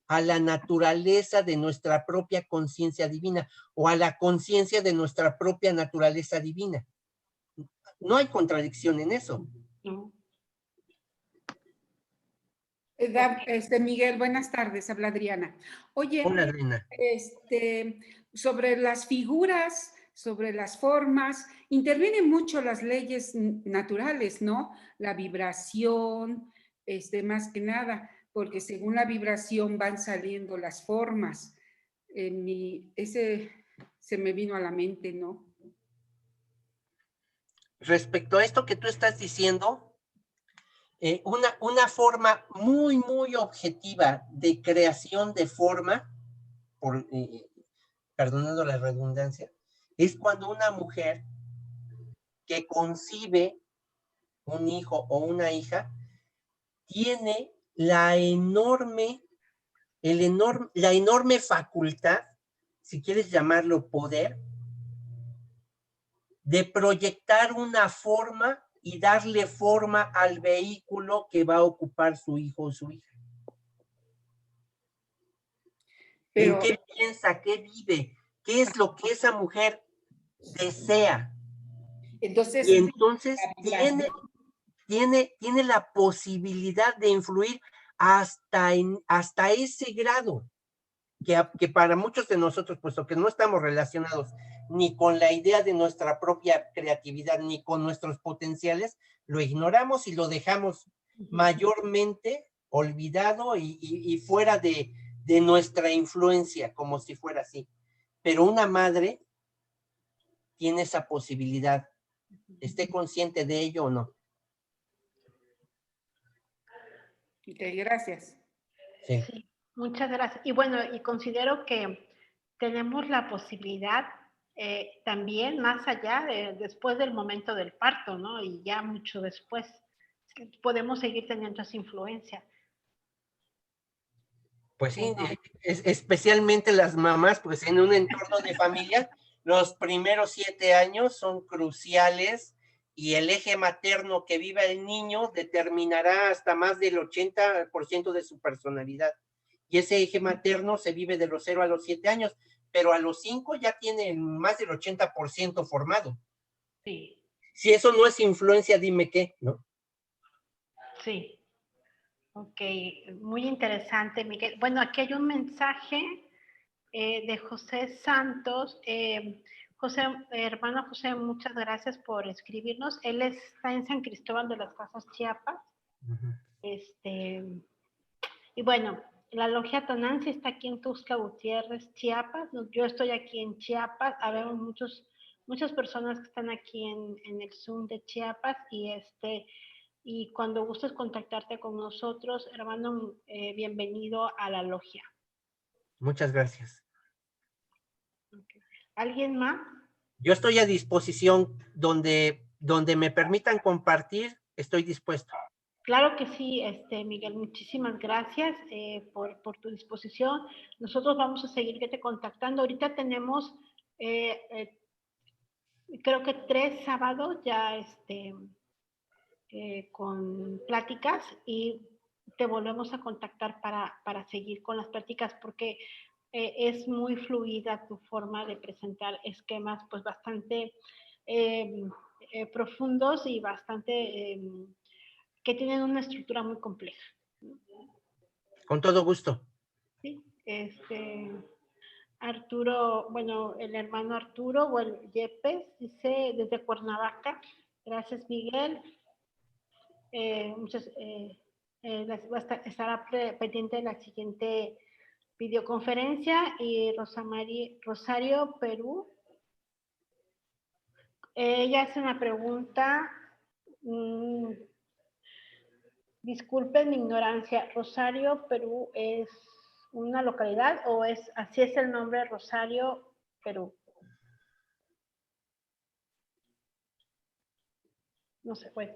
B: a la naturaleza de nuestra propia conciencia divina o a la conciencia de nuestra propia naturaleza divina. No hay contradicción en eso.
A: ¿No?
K: Miguel, buenas tardes, habla Adriana. Oye,
B: Hola, Adriana.
K: Sobre las figuras, sobre las formas, intervienen mucho las leyes naturales, ¿no? La vibración, más que nada, porque según la vibración van saliendo las formas. Ese se me vino a la mente, ¿no?
B: Respecto a esto que tú estás diciendo, una forma muy, muy objetiva de creación de forma, perdonando la redundancia, es cuando una mujer que concibe un hijo o una hija tiene la enorme facultad, si quieres llamarlo poder, de proyectar una forma y darle forma al vehículo que va a ocupar su hijo o su hija. Pero, ¿en qué piensa? ¿Qué vive? ¿Qué es lo que esa mujer desea?
K: Entonces,
B: y entonces tiene la posibilidad de influir hasta ese grado, que para muchos de nosotros, puesto que no estamos relacionados ni con la idea de nuestra propia creatividad, ni con nuestros potenciales, lo ignoramos y lo dejamos mayormente olvidado y fuera de nuestra influencia, como si fuera así. Pero una madre tiene esa posibilidad, esté consciente de ello o no.
K: Ok, gracias.
B: Sí.
A: Sí, muchas gracias. Y bueno, y considero que tenemos la posibilidad también más allá después del momento del parto, ¿no? Y ya mucho después podemos seguir teniendo esa influencia.
B: Pues sí, especialmente las mamás, pues en un entorno de familia, los primeros 7 años son cruciales y el eje materno que viva el niño determinará hasta más del 80% de su personalidad. Y ese eje materno se vive de los 0 a los 7 años, pero a los 5 ya tiene más del 80% formado.
A: Sí.
B: Si eso no es influencia, dime qué, ¿no?
A: Sí. Ok, muy interesante, Miguel. Bueno, aquí hay un mensaje de José Santos. Hermano José, muchas gracias por escribirnos. Él está en San Cristóbal de las Casas, Chiapas. Y bueno, la Logia Tonantzin está aquí en Tuxtla Gutiérrez, Chiapas. Yo estoy aquí en Chiapas. Habemos muchas personas que están aquí en el Zoom de Chiapas y cuando gustes contactarte con nosotros, hermano, bienvenido a la logia.
B: Muchas gracias.
A: Okay. ¿Alguien más?
B: Yo estoy a disposición donde me permitan compartir, estoy dispuesto.
A: Claro que sí, Miguel, muchísimas gracias por tu disposición. Nosotros vamos a seguir contactando. Ahorita tenemos, creo que 3 sábados ya con pláticas y te volvemos a contactar para seguir con las pláticas porque es muy fluida tu forma de presentar esquemas pues bastante profundos y bastante que tienen una estructura muy compleja.
B: Con todo gusto.
A: Sí, Arturo, bueno, el hermano Arturo o el Yepes dice desde Cuernavaca. Gracias, Miguel. Estará pendiente de la siguiente videoconferencia. Y Rosario Perú. Ella hace una pregunta. Disculpen mi ignorancia. ¿Rosario Perú es una localidad o así es el nombre, Rosario Perú? No sé, bueno.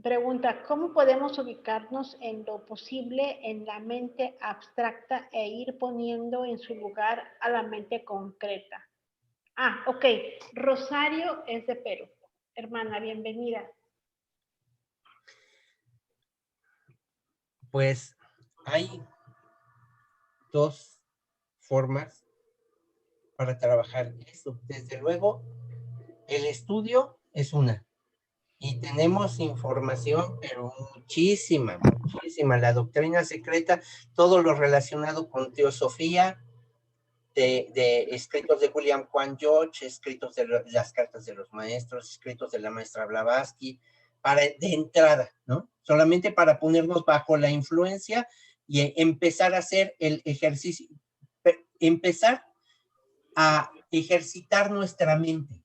A: Pregunta, ¿cómo podemos ubicarnos en lo posible en la mente abstracta e ir poniendo en su lugar a la mente concreta? Ah, ok. Rosario es de Perú. Hermana, bienvenida.
B: Pues hay dos formas para trabajar esto. Desde luego, el estudio es una. Y tenemos información, pero muchísima, muchísima. La doctrina secreta, todo lo relacionado con teosofía, de escritos de William Juan George, escritos de las cartas de los maestros, escritos de la maestra Blavatsky, de entrada, ¿no? Solamente para ponernos bajo la influencia y empezar a hacer el ejercicio, empezar a ejercitar nuestra mente.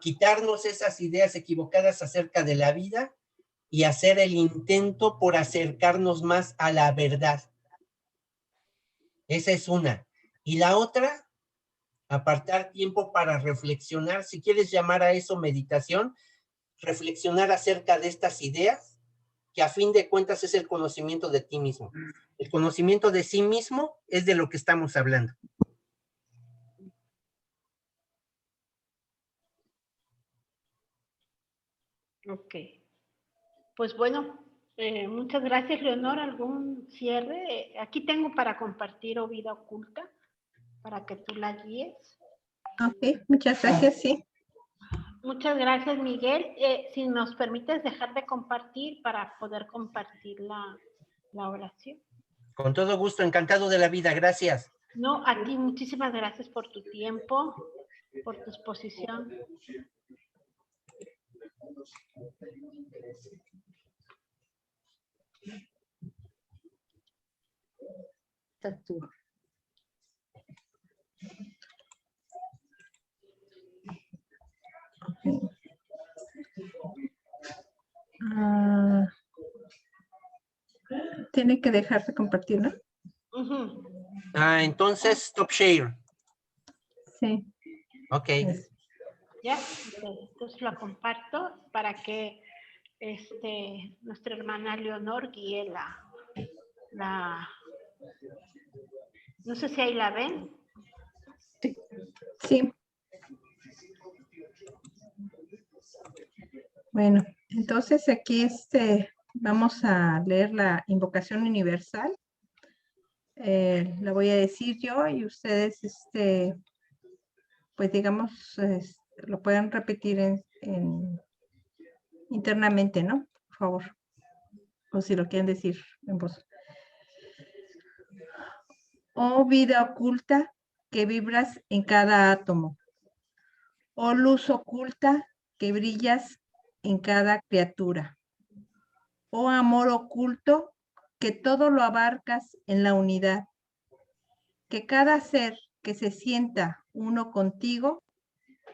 B: Quitarnos esas ideas equivocadas acerca de la vida y hacer el intento por acercarnos más a la verdad. Esa es una. Y la otra, apartar tiempo para reflexionar, si quieres llamar a eso meditación, reflexionar acerca de estas ideas, que a fin de cuentas es el conocimiento de ti mismo. El conocimiento de sí mismo es de lo que estamos hablando.
A: Ok. Pues bueno, muchas gracias, Leonor. ¿Algún cierre? Aquí tengo para compartir o vida oculta, para que tú la guíes.
H: Ok, muchas gracias, sí.
A: Muchas gracias, Miguel. Si nos permites dejar de compartir para poder compartir la oración.
B: Con todo gusto, encantado de la vida, gracias.
A: No, a ti muchísimas gracias por tu tiempo, por tu exposición.
H: Tiene que dejar de compartir, ¿no?
B: Entonces, stop share.
H: Sí.
B: Ok.
A: Ya, entonces lo comparto para que nuestra hermana Leonor guíe no sé si ahí la ven.
H: Sí. Bueno, entonces aquí vamos a leer la invocación universal. La voy a decir yo y ustedes, pues digamos, lo pueden repetir internamente, ¿no? Por favor. O si lo quieren decir en voz. Oh vida oculta que vibras en cada átomo. Oh luz oculta que brillas en cada criatura. Oh amor oculto que todo lo abarcas en la unidad. Que cada ser que se sienta uno contigo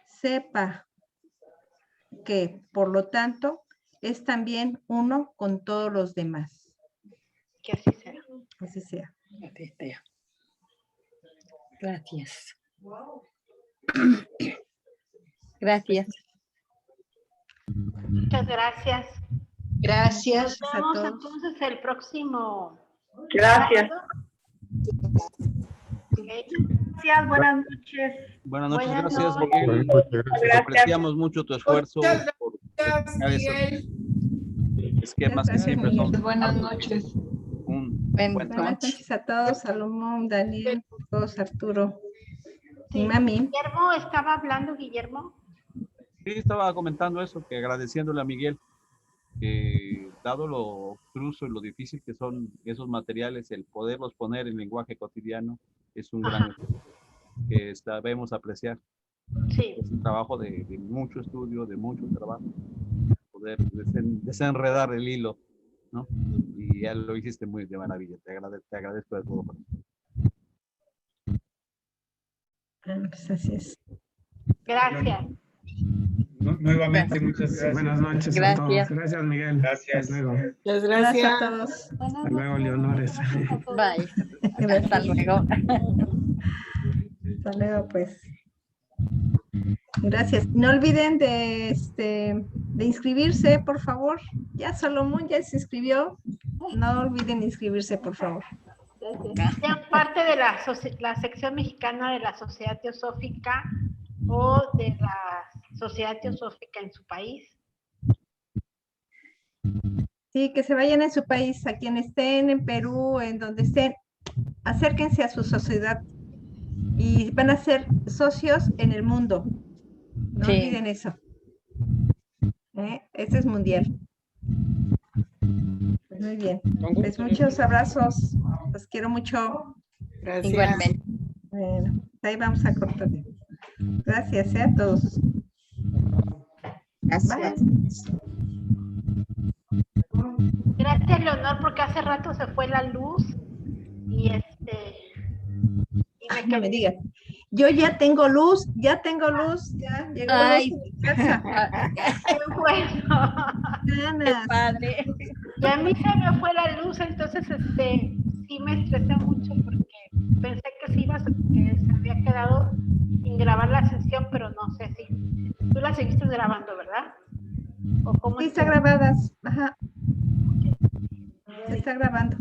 H: sepa que, por lo tanto, es también uno con todos los demás.
A: Que así sea.
H: Así sea.
I: Así sea. Gracias. Gracias.
A: Muchas gracias.
G: Gracias.
A: Nos vemos entonces el próximo.
G: Gracias.
A: Okay. Gracias, buenas noches.
L: Buenas noches,
A: Buenas
L: gracias,
A: noches.
L: Miguel.
G: Gracias.
L: Apreciamos mucho tu esfuerzo por sacar esos esquemas que siempre son
G: Buenas noches.
L: un buen
H: Buenas
L: trabajo.
H: noches a todos, Salomón, Daniel, todos, Arturo y Mami.
A: Guillermo, ¿estaba hablando, Guillermo?
L: Sí, estaba comentando eso, que agradeciéndole a Miguel, que dado lo cruzo y lo difícil que son esos materiales, el poderlos poner en lenguaje cotidiano es un gran esfuerzo que sabemos apreciar.
A: Sí.
L: Es un trabajo de mucho estudio, de mucho trabajo, poder desenredar el hilo ¿no? Y ya lo hiciste muy de maravilla. Te agradezco de todo.
H: Pues así es.
A: Gracias.
E: Nuevamente, muchas gracias.
F: Buenas noches a
I: Gracias.
F: todos. Gracias, Miguel.
E: Gracias.
F: Hasta luego.
G: Muchas
H: Gracias a
G: gracias.
H: todos.
F: Hasta luego, Leonores.
I: Bye. Hasta luego.
H: Hasta luego, pues. Gracias. No olviden de inscribirse, por favor. Ya Salomón ya se inscribió. No olviden inscribirse, por favor.
A: Sean parte de la sección mexicana de la Sociedad Teosófica o de la Sociedad Teosófica en su país.
H: Sí, que se vayan en su país, a quien estén, en Perú, en donde estén, acérquense a su sociedad y van a ser socios en el mundo. No
I: Sí.
H: olviden eso. Este es mundial. Muy bien. Pues muchos abrazos. Los quiero mucho.
G: Gracias.
I: Igualmente.
H: Bueno, ahí vamos a cortar. Gracias a todos.
I: Gracias.
A: Gracias, Leonor, porque hace rato se fue la luz y
H: Ay, no me digas. Yo ya tengo luz, ya llegó
I: Ay.
H: luz a mi casa.
A: Qué bueno.
I: Qué padre.
A: Y a mí se me fue la luz, entonces sí me estresé mucho porque pensé que se había quedado sin grabar la sesión, pero no sé si. Tú la seguiste grabando, ¿verdad? ¿O cómo
H: Sí, está
A: estuvo?
H: grabadas. Ajá. Se está grabando.